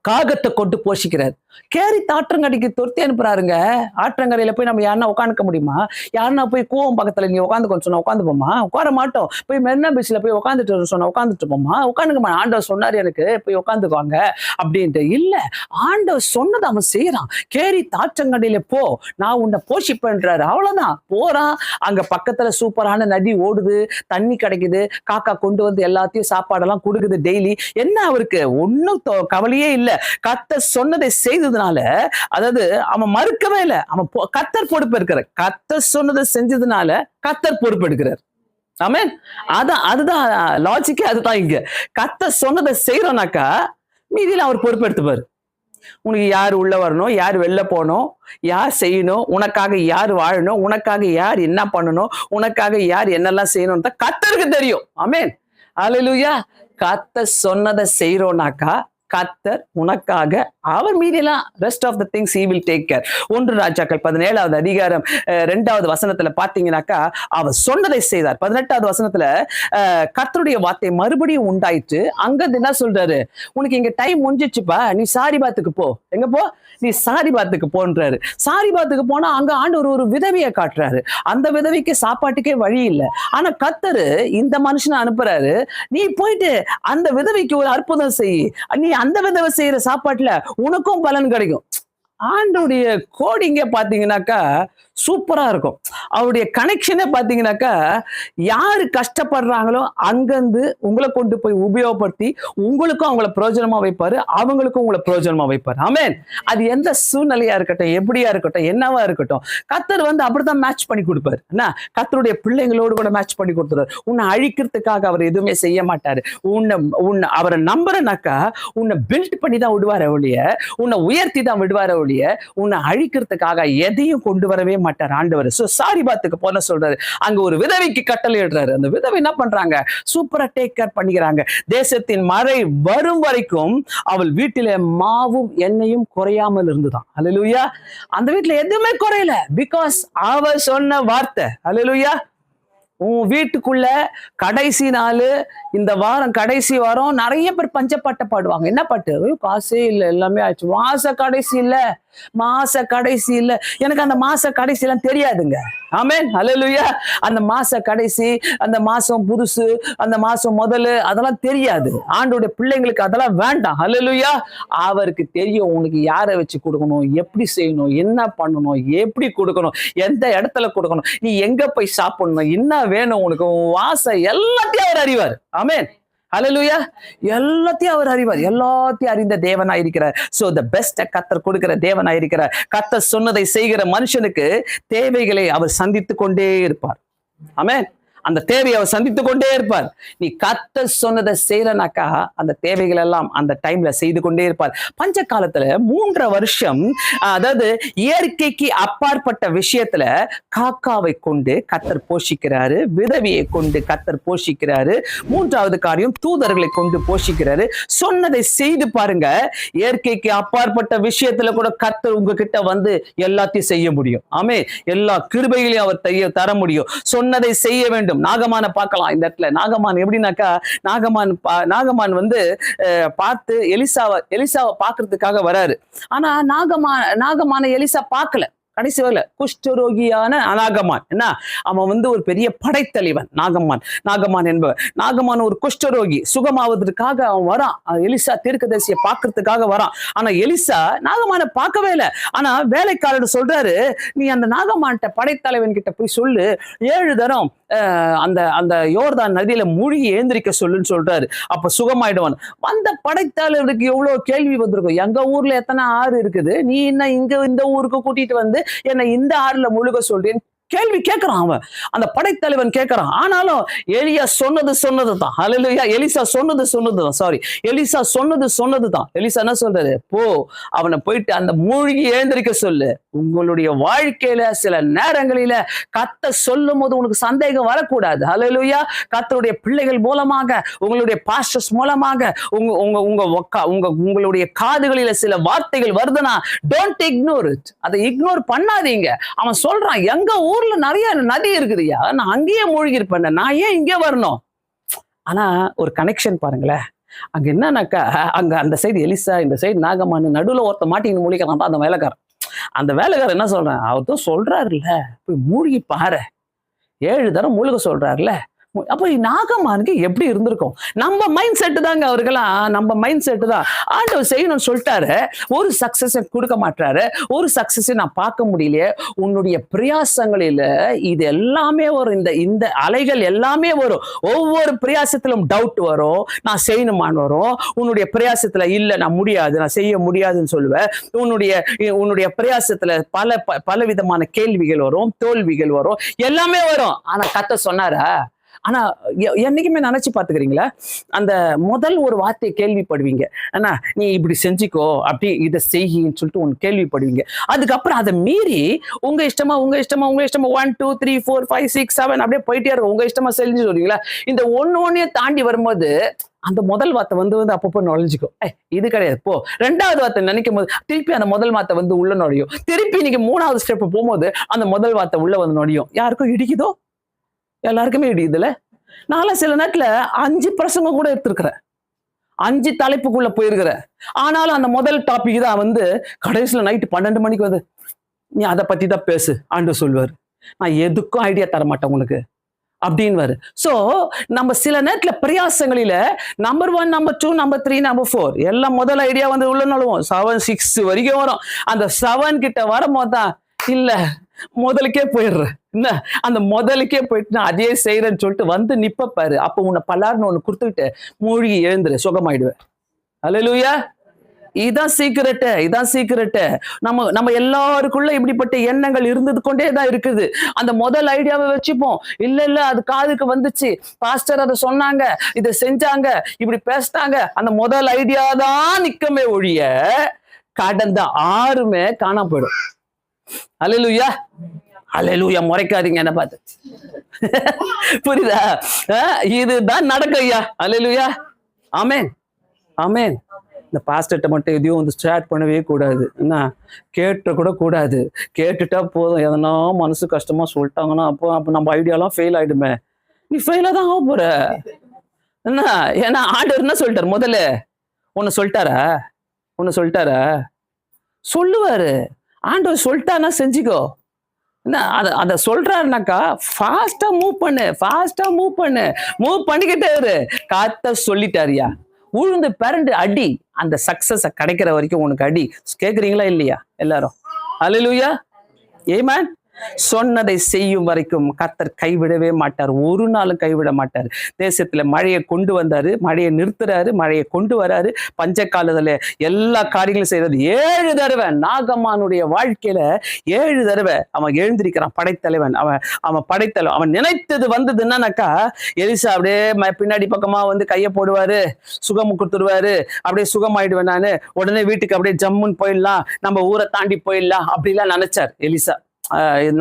காகத்தை கொண்டு போஷிக்கிறார். கேரி தாற்றங்கடிக்கு தொர்த்தி அனுப்புறாருங்க. ஆற்றங்கரையில போய் நம்ம யாருன்னா உட்காந்துக்க முடியுமா? யாருன்னா போய் கூவம் பக்கத்துல நீ உட்காந்துக்கன்னு சொன்னா உட்காந்துப்போமா? உட்கார மாட்டோம். போய் மெரினா பீச்ல போய் உட்காந்துட்டு சொன்னா உட்காந்துட்டு போமா? உட்காந்துக்கமா? ஆண்டவர் சொன்னாரு எனக்கு போய் உட்காந்துக்குவாங்க அப்படின்ட்டு இல்ல. ஆண்டவர் சொன்னதை அவன் செய்யறான். கேரி தாற்றங்கடையில போ, நான் உன்னை போஷிப்பேன்றாரு. அவ்வளவுதான். போறான். அங்க பக்கத்துல சூப்பரான நதி ஓடுது, தண்ணி கிடைக்குது, காக்கா கொண்டு வந்து எல்லாத்தையும் சாப்பாடெல்லாம் கொடுக்குது டெய்லி. என்ன அவருக்கு ஒன்னும் கவலையே இல்லை. கர்த்தர் சொன்னதை செய்ததுனால, அதாவது அவன் மறுக்கவே இல்லை. அவன் கர்த்தர் பொறுப்பு இருக்கிறார். கர்த்தர் சொன்னதை செஞ்சதுனால கர்த்தர் பொறுப்பு எடுக்கிறார். ஆமென். அதுதான் லாஜிக்கே. அதுதான் இங்க கர்த்தர் சொன்னதை செய்யறோம்னாக்கா மீதியில அவர் பொறுப்பு எடுத்துப்பாரு. உனக்கு யார் உள்ள வரணும், யார் வெளில போகணும், யார் செய்யணும், உனக்காக யார் வாழணும், உனக்காக யார் என்ன பண்ணணும், உனக்காக யார் என்னெல்லாம் செய்யணும் கர்த்தருக்கு தெரியும். ஆமென். ஹல்லேலூயா. கர்த்தர் சொன்னதை செய்யறோம்னாக்கா கர்த்தர் உனக்காக அவர் மீதெல்லாம் rest of the things he will take care. 1 ராஜாக்கள் 17வது அதிகாரம் 2வது வசனத்துல பாத்தீங்கன்னாக்கா அவர் சொன்னதை செய்தார். 18வது வசனத்துல கர்த்தருடைய வார்த்தை மறுபடியும் உண்டாயிற்று. அங்க என்ன சொல்றாரு, உனக்கு இங்க டைம் முடிஞ்சிச்சுப்பா, நீ சாரிபாத்துக்கு போ. எங்க போ? நீ சாரிபாத்துக்கு போன்றாரு. சாரிபாத்துக்கு போனா அங்க ஆண்டவர் ஒரு விதவையை காட்டுறாரு. அந்த விதவைக்கு சாப்பாட்டுக்கே வழி இல்லை. ஆனா கர்த்தர் இந்த மனுஷனை அனுப்புறாரு, நீ போயிட்டு அந்த விதவைக்கு ஒரு அற்புதம் செய், நீ அந்த விதவை செய்யற சாப்பாட்டுல உனக்கும் பலன் கிடைக்கும். ஆண்டோடைய கோடிங்க பாத்தீங்கன்னாக்கா சூப்பரா இருக்கும். அவருடைய கனெக்ஷனே பாத்தீங்கன்னாக்கா யாரு கஷ்டப்படுறாங்களோ அங்கிருந்து உங்களை கொண்டு போய் உபயோகப்படுத்தி உங்களுக்கும் அவங்கள பிரயோஜனமா வைப்பாரு, அவங்களுக்கும் உங்களை பிரயோஜனமா வைப்பாரு. ஆமென். அது எந்த சூழ்நிலையா இருக்கட்டும், எப்படியா இருக்கட்டும், என்னவா இருக்கட்டும், கர்த்தர் அப்படித்தான் மேட்ச் பண்ணி கொடுப்பாரு. என்ன? கர்த்தருடைய பிள்ளைங்களோடு கூட மேட்ச் பண்ணி கொடுத்துருவாரு. உன்னை அழிக்கிறதுக்காக அவர் எதுவுமே செய்ய மாட்டாரு. உன்னை அவரை நம்புறனாக்கா உன்னை பில்ட் பண்ணி தான் விடுவார ஒழிய, உன்னை உயர்த்தி தான் விடுவார ஒழிய, உன்னை அழிக்கிறதுக்காக எதையும் கொண்டு வரவே மாட்டார் ஆண்டவர். சாரிபாத்துக்கு போன சொல்றாரு. அங்க ஒரு விதவைக்கு கட்டளை இடுறாரு. அந்த விதவை என்ன பண்றாங்க, சூப்பரா டேக் கேர் பண்ணிக்கிறாங்க. தேசத்தின் மழை வரும் வரைக்கும் அவள் வீட்டில மாவும் எண்ணெயும் குறையாமல் இருந்துதான். ஹல்லேலூயா. அந்த வீட்டுல எதுவுமே குறையல. பிகாஸ் அவ சொன்ன வார்த்தை. ஹல்லேலூயா. உன் வீட்டுக்குள்ள கடைசி நாள், இந்த வாரம் கடைசி வாரம் நிறைய பேர் பஞ்சப்பாட்டை பாடுவாங்க. என்ன பாட்டு? காசே இல்லை, எல்லாமே ஆச்சு. மாச கடைசி இல்ல. எனக்கு அந்த மாச கடைசி எல்லாம் தெரியாதுங்க. ஆமென். ஹல்லேலூயா. அந்த மாச கடைசி, அந்த மாசம் புதுசு, அந்த மாசம் முதல்ல, அதெல்லாம் தெரியாது. ஆண்டோடைய பிள்ளைங்களுக்கு அதெல்லாம் வேண்டாம். ஹல்லேலூயா. அவருக்கு தெரியும் உனக்கு யாரை வச்சு கொடுக்கணும், எப்படி செய்யணும், என்ன பண்ணணும், எப்படி கொடுக்கணும், எந்த இடத்துல கொடுக்கணும், நீ எங்க போய் சாப்பிடணும், என்ன வேணும் உனக்கு, வாசை எல்லாத்தையும் அவர் அறிவார். ஆமென். ஹல்லேலூயா. எல்லாத்தையும் அவர் அறிவார். எல்லாத்தையும் அறிந்த தேவனாயிருக்கிறார். சோ த பெஸ்ட் கர்த்தர் கொடுக்கிற தேவனாயிருக்கிறார். கர்த்தர் சொன்னதை செய்கிற மனுஷனுக்கு தேவைகளை அவர் சந்தித்து கொண்டே இருப்பார். ஆமென். அந்த தேவையை அவர் சந்தித்து கொண்டே இருப்பார். நீ கர்த்தர் சொன்னதை செய்யறனாக்கா அந்த தேவைகள் எல்லாம் அந்த டைம்ல செய்து கொண்டே இருப்பார். பஞ்ச காலத்துல 3 வருஷம், அதாவது இயற்கைக்கு அப்பாற்பட்ட விஷயத்துல காக்காவை கொண்டு கர்த்தர் போஷிக்கிறாரு, விதவியை கொண்டு கர்த்தர் போஷிக்கிறாரு, 3வது காரியம் தூதர்களை கொண்டு போஷிக்கிறாரு. சொன்னதை செய்து பாருங்க. இயற்கைக்கு அப்பாற்பட்ட விஷயத்துல கூட கர்த்தர் உங்ககிட்ட வந்து எல்லாத்தையும் செய்ய முடியும். ஆமே, எல்லா கிருபைகளையும் அவர் தர முடியும். சொன்னதை செய்ய வேண்டும். நாகமான பார்க்கலாம் இந்த இடத்துல. நாகமான் எப்படின்னாக்கா, நாகமான் வந்து பார்த்து எலிசாவை பார்க்கறதுக்காக வராரு. ஆனா நாகமான எலிசா பார்க்கல. கடைசி வரல. குஷ்டரோகியான நாகமான் என்ன, அவன் வந்து ஒரு பெரிய படைத்தலைவன். நாகமான் என்பவன். நாகமான் ஒரு குஷ்டரோகி. சுகமாவதற்காக அவன் வரான். எலிசா தீர்க்கதரிசியை பார்க்கறதுக்காக வரான். ஆனா எலிசா நாகமான பார்க்கவே இல்லை. ஆனா வேலைக்காரர் சொல்றாரு, நீ அந்த நாகமான்ட்ட படைத்தலைவன் கிட்ட போய் சொல்லு, 7 தரம் அந்த யோர்தான் நதியில மூழ்கி எழுந்திரிக்க சொல்லுன்னு சொல்றாரு. அப்ப சுகமாயிடுவான். வந்த படைத்தாளருக்கு எவ்வளவு கேள்வி வந்திருக்கும். எங்க ஊர்ல எத்தனை ஆறு இருக்குது, நீ என்ன இங்க இந்த ஊருக்கு கூட்டிட்டு வந்து என்ன இந்த ஆறுல முழுக சொல்றேன் கேள்வி கேட்கிறான் அவன். அந்த படைத்தலைவன் கேட்கிறான். ஆனாலும் எலியா சொன்னதுதான். ஹல்லேலூயா. எலிசா சொன்னதுதான். சாரி, எலிசா சொன்னதுதான். எலிசா என்ன சொல்றாரு, போ அவனை போயிட்டு அந்த மூழ்கி எழுந்திருக்க சொல்லு. உங்களுடைய வாழ்க்கையில சில நேரங்களில கர்த்தர் சொல்லும் போது உனக்கு சந்தேகம் வரக்கூடாது. ஹல்லேலூயா. கர்த்தருடைய பிள்ளைகள் மூலமாக, உங்களுடைய பாஸ்டர்ஸ் மூலமாக உங்களுடைய காதுகளில சில வார்த்தைகள் வருதுன்னா, டோன்ட் இக்னோர் இட். அதை இக்னோர் பண்ணாதீங்க. அவன் சொல்றான், எங்க ஊர்ல நிறைய நதி இருக்குதுயா, நான் அங்கேயே மூழ்கி இருப்பேன், நான் ஏன் இங்கே வரணும்? ஆனா ஒரு கனெக்ஷன் பாருங்களேன். அங்க என்னன்னாக்கா, அங்க அந்த சைடு எலிசா, இந்த சைடு நாகமான், நடுவுல ஒருத்த மாட்டின்னு மூழ்கிக்கிறான் அந்த வேலைக்காரன். அந்த வேலைக்காரன் என்ன சொல்றான், அவர் தான் சொல்றாருல்ல, போய் மூழ்கி பாரு, 7 தரம் மூழ்க சொல்றாருல. அப்ப நாகமானுக்கு எப்படி இருந்திருக்கும்? நம்ம மைண்ட் செட்டு தாங்க அவர்களாம். நம்ம மைண்ட் செட்டு தான். ஆண்டவர் செய்யணும்னு சொல்லிட்டாரு, ஒரு சக்சஸ் கொடுக்க மாட்டாரு. ஒரு சக்சஸ் நான் பார்க்க முடியலையே. உன்னுடைய பிரயாசங்களில இது எல்லாமே வரும். இந்த அலைகள் எல்லாமே வரும். ஒவ்வொரு பிரயாசத்திலும் டவுட் வரும். நான் செய்யணுமான்னு வரும். உன்னுடைய பிரயாசத்துல இல்ல நான் முடியாது, நான் செய்ய முடியாதுன்னு சொல்லுவேன். உன்னுடைய பிரயாசத்துல பல விதமான கேள்விகள் வரும், தோல்விகள் வரும், எல்லாமே வரும். ஆனா கர்த்தர் சொன்னாரா? ஆனா என்னைக்குமே நினைச்சு பாத்துக்கிறீங்களா, அந்த முதல் ஒரு வார்த்தையை கேள்விப்படுவீங்க. ஆனா நீ இப்படி செஞ்சுக்கோ, அப்படி இதை செய்யின்னு சொல்லிட்டு ஒன்று கேள்விப்படுவீங்க. அதுக்கப்புறம் அதை மீறி உங்க இஷ்டமா 1 2 3 4 5 6 7 அப்படியே போயிட்டே இருக்கும். உங்க இஷ்டமா செஞ்சு சொல்றீங்களா? இந்த ஒன்னையும் தாண்டி வரும்போது அந்த முதல் வார்த்தை வந்து அப்பப்போ நுழைஞ்சிக்கும். இது கிடையாது போ. 2வது வார்த்தை நினைக்கும் போது திருப்பி அந்த முதல் வார்த்தை வந்து உள்ள நுழையும். திருப்பி நீங்க 3வது ஸ்டெப் போகும்போது அந்த முதல் வார்த்தை உள்ள வந்து நுழையும். யாருக்கும் இடிக்குதோ? எல்லாருக்குமே இடிக்குதுல. நான் சில நேரத்துல 5 பிரசங்கம் கூட எடுத்திருக்கிறேன், 5 தலைப்புக்குள்ள போயிருக்கிறேன். ஆனாலும் அந்த முதல் டாபிக் தான் வந்து கடைசியில நைட்டு 12 மணிக்கு வந்து நீ அதை பத்தி தான் பேசு ஆண்டவர் சொல்வார். நான் எதுக்கும் ஐடியா தர மாட்டேன் உனக்கு அப்படின்னு. சோ நம்ம சில நேரத்துல பிரயாசங்களில நம்பர் 1, நம்பர் 2, நம்பர் 3, நம்பர் 4 எல்லாம் முதல் ஐடியா வந்து உள்ள நழுவோம். 7 6 வரைக்கும் வரும். அந்த 7 கிட்ட வரும்போது தான் இல்ல முதலுக்கே போயிடுறேன். என்ன அந்த முதலுக்கே போயிட்டு நான் அதே செய்யறேன்னு சொல்லிட்டு வந்து நிப்ப பாரு. அப்ப உன்னை பல்லாருன்னு ஒண்ணு கொடுத்துக்கிட்டு மூழ்கி எழுந்துரு, சுகமாயிடுவேன். அல்லேலூயா. இதான் சீக்கிரட்டு. நம்ம எல்லாருக்குள்ள இப்படிப்பட்ட எண்ணங்கள் இருந்தது கொண்டே தான் இருக்குது. அந்த முதல் ஐடியாவை வச்சுப்போம். இல்ல அது காதுக்கு வந்துச்சு, பாஸ்டர் அதை சொன்னாங்க, இதை செஞ்சாங்க, இப்படி பேசிட்டாங்க. அந்த முதல் ஐடியா தான் நிக்கமே ஒழிய கடந்த 6மே காணாம போயிடும். அல்லேலூயா. முறைக்காதீங்க என்ன பார்த்து. புரியுதா? இதுதான் நடக்கும் ஐயா. அல்லேலூயா. ஆமென். இந்த பாஸ்டர்ட்ட மட்டும் எதையும் வந்து ஸ்டார்ட் பண்ணவே கூடாது. என்ன கேட்ட கூட கூடாது. கேட்டுட்டா போதும். எதனா மனசு கஷ்டமா சொல்லிட்டாங்கன்னா அப்போ நம்ம ஐடியாலாம் ஃபெயில் ஆயிடுமே. நீ ஃபெயிலா தான் ஆக போற. என்ன ஏன்னா ஆண்டவர் என்ன சொல்லிட்டாரு? முதல்ல ஒன்னு சொல்லிட்டாரா? சொல்லுவாரு. ஆண்டவர் சொல்லிட்டானா செஞ்சுக்கோ. என்ன அதை சொல்றாருனாக்கா ஃபாஸ்டா மூவ் பண்ணு. மூவ் பண்ணிக்கிட்டே இரு. கர்த்தர் சொல்லிட்டாரியா, உழுந்து பிறண்டு அடி. அந்த சக்சஸ் கிடைக்கிற வரைக்கும் உனக்கு அடி. கேக்குறீங்களா இல்லையா எல்லாரும்? அல்லேலூயா. ஆமென். சொன்னதை செய்யும் வரைக்கும் கர்த்தர் கைவிடவே மாட்டார். ஒரு நாளும் கைவிட மாட்டார். தேசத்துல மழையை கொண்டு வந்தாரு, மழையை நிறுத்துறாரு, மழையை கொண்டு வராரு. பஞ்ச காலத்துல எல்லா காரியங்களும் செய்யறது. 7 தடவை நாகமானுடைய வாழ்க்கையில 7 தடவை அவன் எழுந்திருக்கிறான். படைத்தலைவன் அவன் படைத்தலைவன். அவன் நினைத்தது வந்தது என்னன்னாக்கா, எலிசா அப்படியே பின்னாடி பக்கமா வந்து கையை போடுவாரு, சுகம் கொடுத்துருவாரு, அப்படியே சுகமாயிடுவேன் நானு, உடனே வீட்டுக்கு அப்படியே ஜம்முன்னு போயிடலாம், நம்ம ஊரை தாண்டி போயிடலாம் அப்படிலாம் நினைச்சார் எலிசா.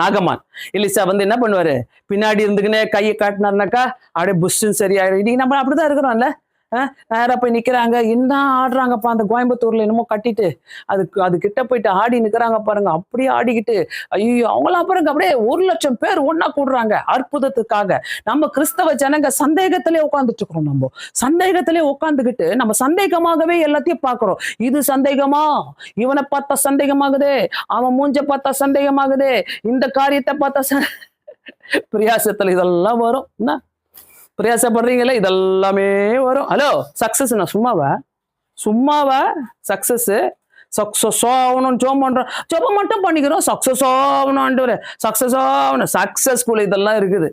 நாகமான். எலிசா வந்து என்ன பண்ணுவாரு, பின்னாடி இருந்துக்குன்னே கையை காட்டினாருனாக்கா அப்படியே புஷ்ஷுன்னு சரியாயிடும். இன்னைக்கு நம்ம அப்படிதான் இருக்கிறோம்ல. நேரா போய் நிக்கிறாங்க, என்ன ஆடுறாங்கப்பா அந்த கோயம்புத்தூர்ல என்னமோ கட்டிட்டு, அது கிட்ட போயிட்டு ஆடி நிக்கிறாங்க பாருங்க, அப்படியே ஆடிக்கிட்டு. ஐயோ, அவங்களாம் பாருங்க அப்படியே 1,00,000 பேர் ஒன்னா கூடுறாங்க அற்புதத்துக்காக. நம்ம கிறிஸ்தவ ஜனங்க சந்தேகத்திலே உட்காந்துட்டு இருக்கிறோம். நம்ம சந்தேகத்திலே உட்காந்துக்கிட்டு நம்ம சந்தேகமாகவே எல்லாத்தையும் பாக்குறோம். இது சந்தேகமா, இவனை பார்த்தா சந்தேகமாகுது, அவன் மூஞ்ச பார்த்தா சந்தேகமாகுது, இந்த காரியத்தை பார்த்தா பிரியாசத்துல இதெல்லாம் வரும். என்ன பிரயாசப்படுறீங்களே, இதெல்லாமே வரும். ஹலோ, சக்சஸ் நான் சும்மாவா சக்சஸ் ஆகணும்னு ஜோம் மட்டும் பண்ணிக்கிறோம். சக்சஸ் ஆகணும் ஆண்டவரே, சக்சஸ் ஆகணும். சக்சஸ்ஃபுல் இதெல்லாம் இருக்குது.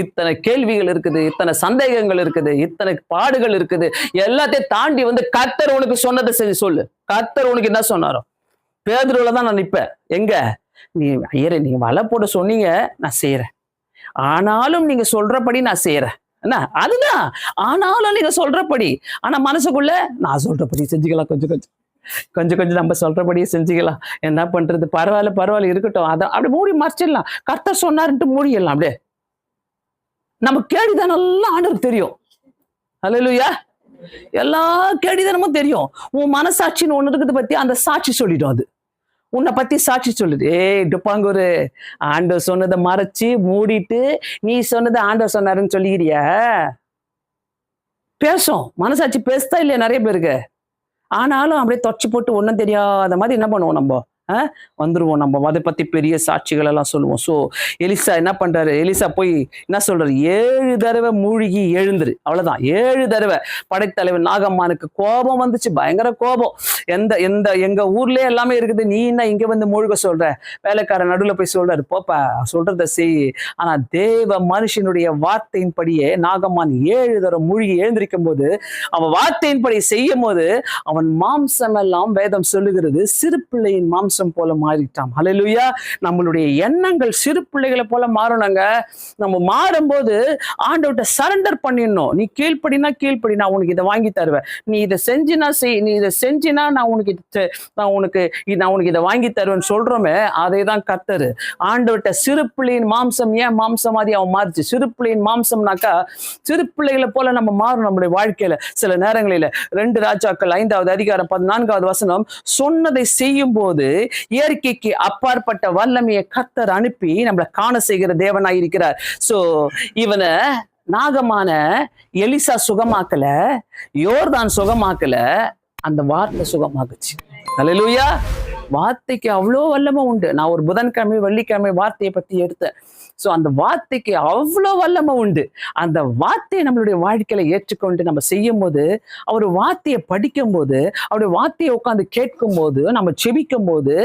இத்தனை கேள்விகள் இருக்குது, இத்தனை சந்தேகங்கள் இருக்குது, இத்தனை பாடுகள் இருக்குது. எல்லாத்தையும் தாண்டி வந்து கர்த்தர் உனக்கு சொன்னதை செஞ்சு சொல்லு. கர்த்தர் உனக்கு என்ன சொன்னாரோ, பேதுருவுல தான் நான் நிப்பேன். எங்க நீ ஐயரே, நீங்க வலை போட சொன்னீங்க, நான் செய்யறேன். ஆனாலும் நீங்க சொல்றபடி நான் செய்யறேன். என்ன அதுதான், ஆனாலும் நீங்க சொல்றபடி. ஆனா மனசுக்குள்ள நான் சொல்றபடி செஞ்சுக்கலாம், கொஞ்சம் நம்ம சொல்றபடியே செஞ்சுக்கலாம். என்ன பண்றது, பரவாயில்ல இருக்கட்டும், அதை அப்படி மூடி மறைச்சிடலாம். கர்த்தர் சொன்னாருன்ட்டு மூடிடலாம். அப்படியே நம்ம கேடிதான் நல்லா ஆண்டவருக்கு தெரியும். அல்லேலூயா. எல்லா கேடிதனமும் தெரியும். உன் மனசாட்சின்னு ஒண்ணு இருக்குது பத்தி, அந்த சாட்சி சொல்லிடும். அது உன்னை பத்தி சாட்சி சொல்லுது. டுப்பாங்கூரு, ஆண்டவர் சொன்னதை மறைச்சு மூடிட்டு நீ சொன்னதை ஆண்டவர் சொன்னாருன்னு சொல்லிக்கிறியா? பேசும், மனசாட்சி பேசுதா இல்லையா நிறைய பேருக்கு? ஆனாலும் அப்படியே தொச்சு போட்டு ஒன்றும் தெரியாத மாதிரி என்ன பண்ணுவோம், நம்ம வந்துருவோம். நம்ம அதை பத்தி பெரிய சாட்சிகள் எல்லாம் சொல்லுவோம். ஸோ எலிசா என்ன பண்றாரு, எலிசா போய் என்ன சொல்றாரு, 7 தடவை மூழ்கி எழுந்துரு. அவ்வளவுதான், 7 தடவை. படைத்தலைவன் நாகம்மானுக்கு கோபம் வந்துச்சு, பயங்கர கோபம். எங்க ஊர்லயே எல்லாமே இருக்குது, நீ என்ன இங்க வந்து மூழ்க சொல்ற? வேலைக்காரன் நடுவில் போய் சொல்றாரு, போப்பா சொல்றத செய். ஆனா தேவ மனுஷனுடைய வார்த்தையின்படியே நாகம்மான் 7 தடவை மூழ்கி எழுந்திருக்கும் போது, அவன் வார்த்தையின்படி செய்யும் போது அவன் மாம்சம் எல்லாம் வேதம் சொல்லுகிறது சிறு பிள்ளையின் மாம்சம் போல மாறிட்டான். ஹல்லேலூயா. நம்மளுடைய எண்ணங்கள் சிறு பிள்ளைகளை போல மாறணுங்க. நம்ம மாறும்போது ஆண்டவர்கிட்ட சரண்டர் பண்ணிடணும். நீ கீழ்ப்படினா கீழ்ப்படி, நான் உனக்கு இதை வாங்கி தருவேன். நீ இதை செஞ்சினா செய், நீ இதை செஞ்சினா நான் உனக்கு இதை வாங்கி தருவேன்னு சொல்றோமே, அதே தான் கர்த்தர். ஆண்டவர்கிட்ட சிறு பிள்ளையின் மாம்சம், ஏன் மாம்சம் மாதிரி அவன் மாறிச்சு? சிறு பிள்ளையின் மாம்சம்னாக்கா சிறு பிள்ளைகளை போல நம்ம மாறணும் நம்மளுடைய வாழ்க்கையில. சில நேரங்களில 2 ராஜாக்கள் 5வது அதிகாரம் 14வது வசனம், சொன்னதை செய்யும் போது இயற்கைக்கு அப்பாற்பட்ட வல்லமையை கர்த்தர் அனுப்பி நம்மளை காண செய்கிற தேவனாய் இருக்கிறார். சோ இவனை நாகமான எலிசா சுகமாக்கல, யோர்தான் சுகமாக்கல, அந்த வார்த்தை சுகமாக்குச்சு. அல்லேலூயா. வார்த்தைக்கு அவ்வளோ வல்லமை உண்டு. நான் ஒரு புதன்கிழமை வெள்ளிக்கிழமை வார்த்தையை பத்தி எடுத்தேன். ஸோ அந்த வார்த்தைக்கு அவ்வளோ வல்லமை உண்டு. அந்த வார்த்தையை நம்மளுடைய வாழ்க்கையில ஏற்றுக்கொண்டு நம்ம செய்யும் போது, அவர் வார்த்தையை படிக்கும் போது, அவருடைய வார்த்தையை உட்காந்து கேட்கும் போது, நம்ம செபிக்கும் போது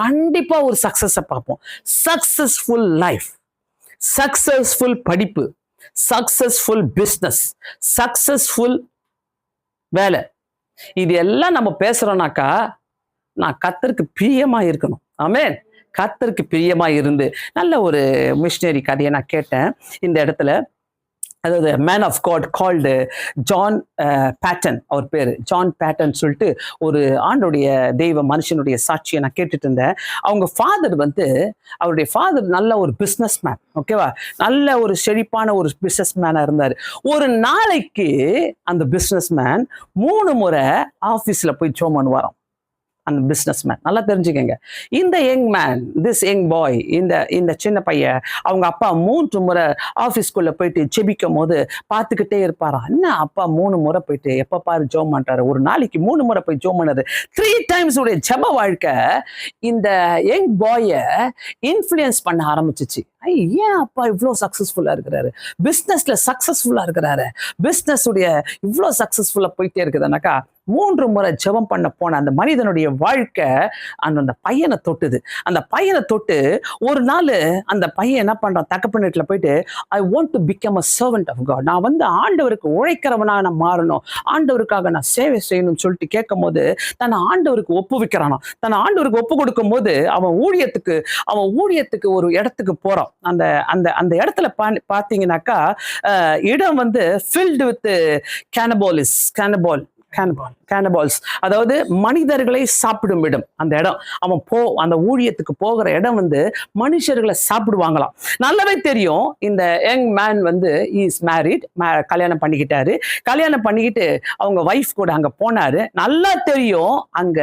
கண்டிப்பா ஒரு சக்சஸை பார்ப்போம். சக்சஸ்ஃபுல் லைஃப், சக்சஸ்ஃபுல் படிப்பு, சக்சஸ்ஃபுல் பிஸ்னஸ், சக்சஸ்ஃபுல் வேலை, இது எல்லாம் நம்ம பேசுறோம்னாக்கா, நான் கர்த்தருக்கு பிரியமா இருக்கணும். ஆமென். கர்த்தருக்கு பிரியமா இருந்து, நல்ல ஒரு மிஷனரி கதையை நான் கேட்டேன் இந்த இடத்துல. அதாவது man of God called John Paton, அவர் பேரு ஜான் பேட்டன் சொல்லிட்டு ஒரு ஆண்டுடைய தெய்வ மனுஷனுடைய சாட்சியை நான் கேட்டுட்டு இருந்தேன். அவங்க ஃபாதர் வந்து, அவருடைய ஃபாதர் நல்ல ஒரு பிஸ்னஸ் மேன், ஓகேவா, நல்ல ஒரு செழிப்பான ஒரு பிஸ்னஸ் மேனா இருந்தார். ஒரு நாளைக்கு அந்த பிஸ்னஸ் மேன் 3 முறை ஆஃபீஸ்ல போய் ஜெபம் பண்ணுவாராம். அந்த பிஸ்னஸ் மேன், நல்லா தெரிஞ்சுக்கங்க. இந்த young man, this young boy, இந்த சின்ன பையன், அவங்க அப்பா 3 முறை ஆஃபீஸ்குள்ள போயிட்டு ஜெபிக்கும் போது பார்த்துக்கிட்டே இருப்பாராம். என்ன அப்பா 3 முறை போயிட்டு எப்ப பாரு ஜெபம் பண்றாரு, ஒரு நாளைக்கு 3 முறை போய் ஜெபம் பண்ணாரு. 3 times உடைய ஜெப வாழ்க்கை இந்த யங் பாய இன்ஃப்ளூயன்ஸ் பண்ண ஆரம்பிச்சிச்சு. ஏன் அப்பா இவ்வளோ சக்சஸ்ஃபுல்லா இருக்கிறாரு, பிஸ்னஸ்ல சக்சஸ்ஃபுல்லா இருக்கிறாரு, பிஸ்னஸ் உடைய இவ்வளோ சக்சஸ்ஃபுல்லா போயிட்டே இருக்குதுனாக்கா, 3 முறை ஜெபம் பண்ண போன அந்த மனிதனுடைய வாழ்க்கை அந்த பையனை தொட்டுது. அந்த பையனை தொட்டு ஒரு நாள் அந்த பையன் என்ன பண்றான், தகப்பன் வீட்டுல போயிட்டு, I want to become a servant of God, நான் ஆண்டவருக்கு உழைக்கிறவனா நான் மாறணும், ஆண்டவருக்காக நான் சேவை செய்யணும்னு சொல்லிட்டு கேட்கும் போது தன்னை ஆண்டவருக்கு ஒப்புவிக்கிறானா. தன்னை ஆண்டவருக்கு ஒப்பு கொடுக்கும் போது அவன் ஊழியத்துக்கு ஒரு இடத்துக்கு போறான். அந்த அந்த அந்த இடத்துல பாத்தீங்கன்னாக்கா இடம் filled with cannibals, அதாவது மனிதர்களை சாப்பிடும் இடம். அந்த இடம் அந்த ஊழியத்துக்கு போகிற இடம் மனுஷர்களை சாப்பிடுவாங்களாம். நல்லாவே தெரியும் இந்த யங் மேன் இஸ் மேரிட், கல்யாணம் பண்ணிக்கிட்டு அவங்க வைஃப் கூட அங்க போனாரு. நல்லா தெரியும் அங்க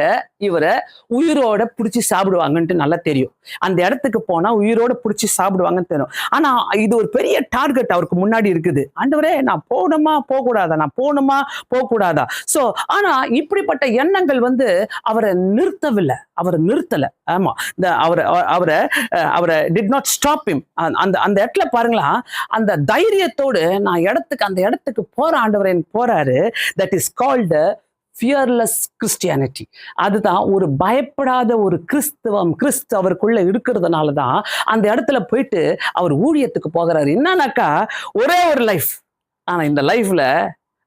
இவரை உயிரோட பிடிச்சி சாப்பிடுவாங்கன்ட்டு நல்லா தெரியும். அந்த இடத்துக்கு போனா உயிரோட பிடிச்சி சாப்பிடுவாங்கன்னு தெரியும். ஆனா இது ஒரு பெரிய டார்கெட் அவருக்கு முன்னாடி இருக்குது. ஆண்டவரே, நான் போகணுமா போக கூடாதா, நான் போகணுமா போக கூடாதா? சோ ஆனா இப்படிப்பட்ட எண்ணங்கள் அவரை நிறுத்தல. ஆமா, அவரை did not stop him. அந்த இடத்துல பாருங்களா, அந்த தைரியத்தோடு நான் அந்த இடத்துக்கு போற ஆண்டவரேன்னு போறாரு. That is called fearless Christianity. அதுதான் ஒரு பயப்படாத ஒரு கிறிஸ்து அவருக்குள்ள இருக்கிறதுனாலதான் அந்த இடத்துல போயிட்டு அவர் ஊழியத்துக்கு போகிறாரு. என்னன்னாக்கா, ஒரே ஒரு லைஃப். ஆனா இந்த லைஃப்ல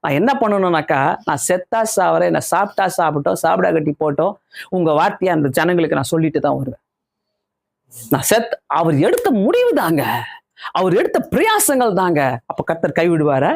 நான் என்ன பண்ணணும்னாக்கா, நான் செத்தா சாவறேன், நான் சாப்பிட்டா சாப்பிட்டோம், சாப்பிடா கட்டி போட்டோம், உங்க வார்த்தையை அந்த ஜனங்களுக்கு நான் சொல்லிட்டு தான் வருவேன். அவர் எடுத்த முடிவு தாங்க, அவர் எடுத்த பிரயாசங்கள் தாங்க. அப்ப கர்த்தர் கைவிடுவார?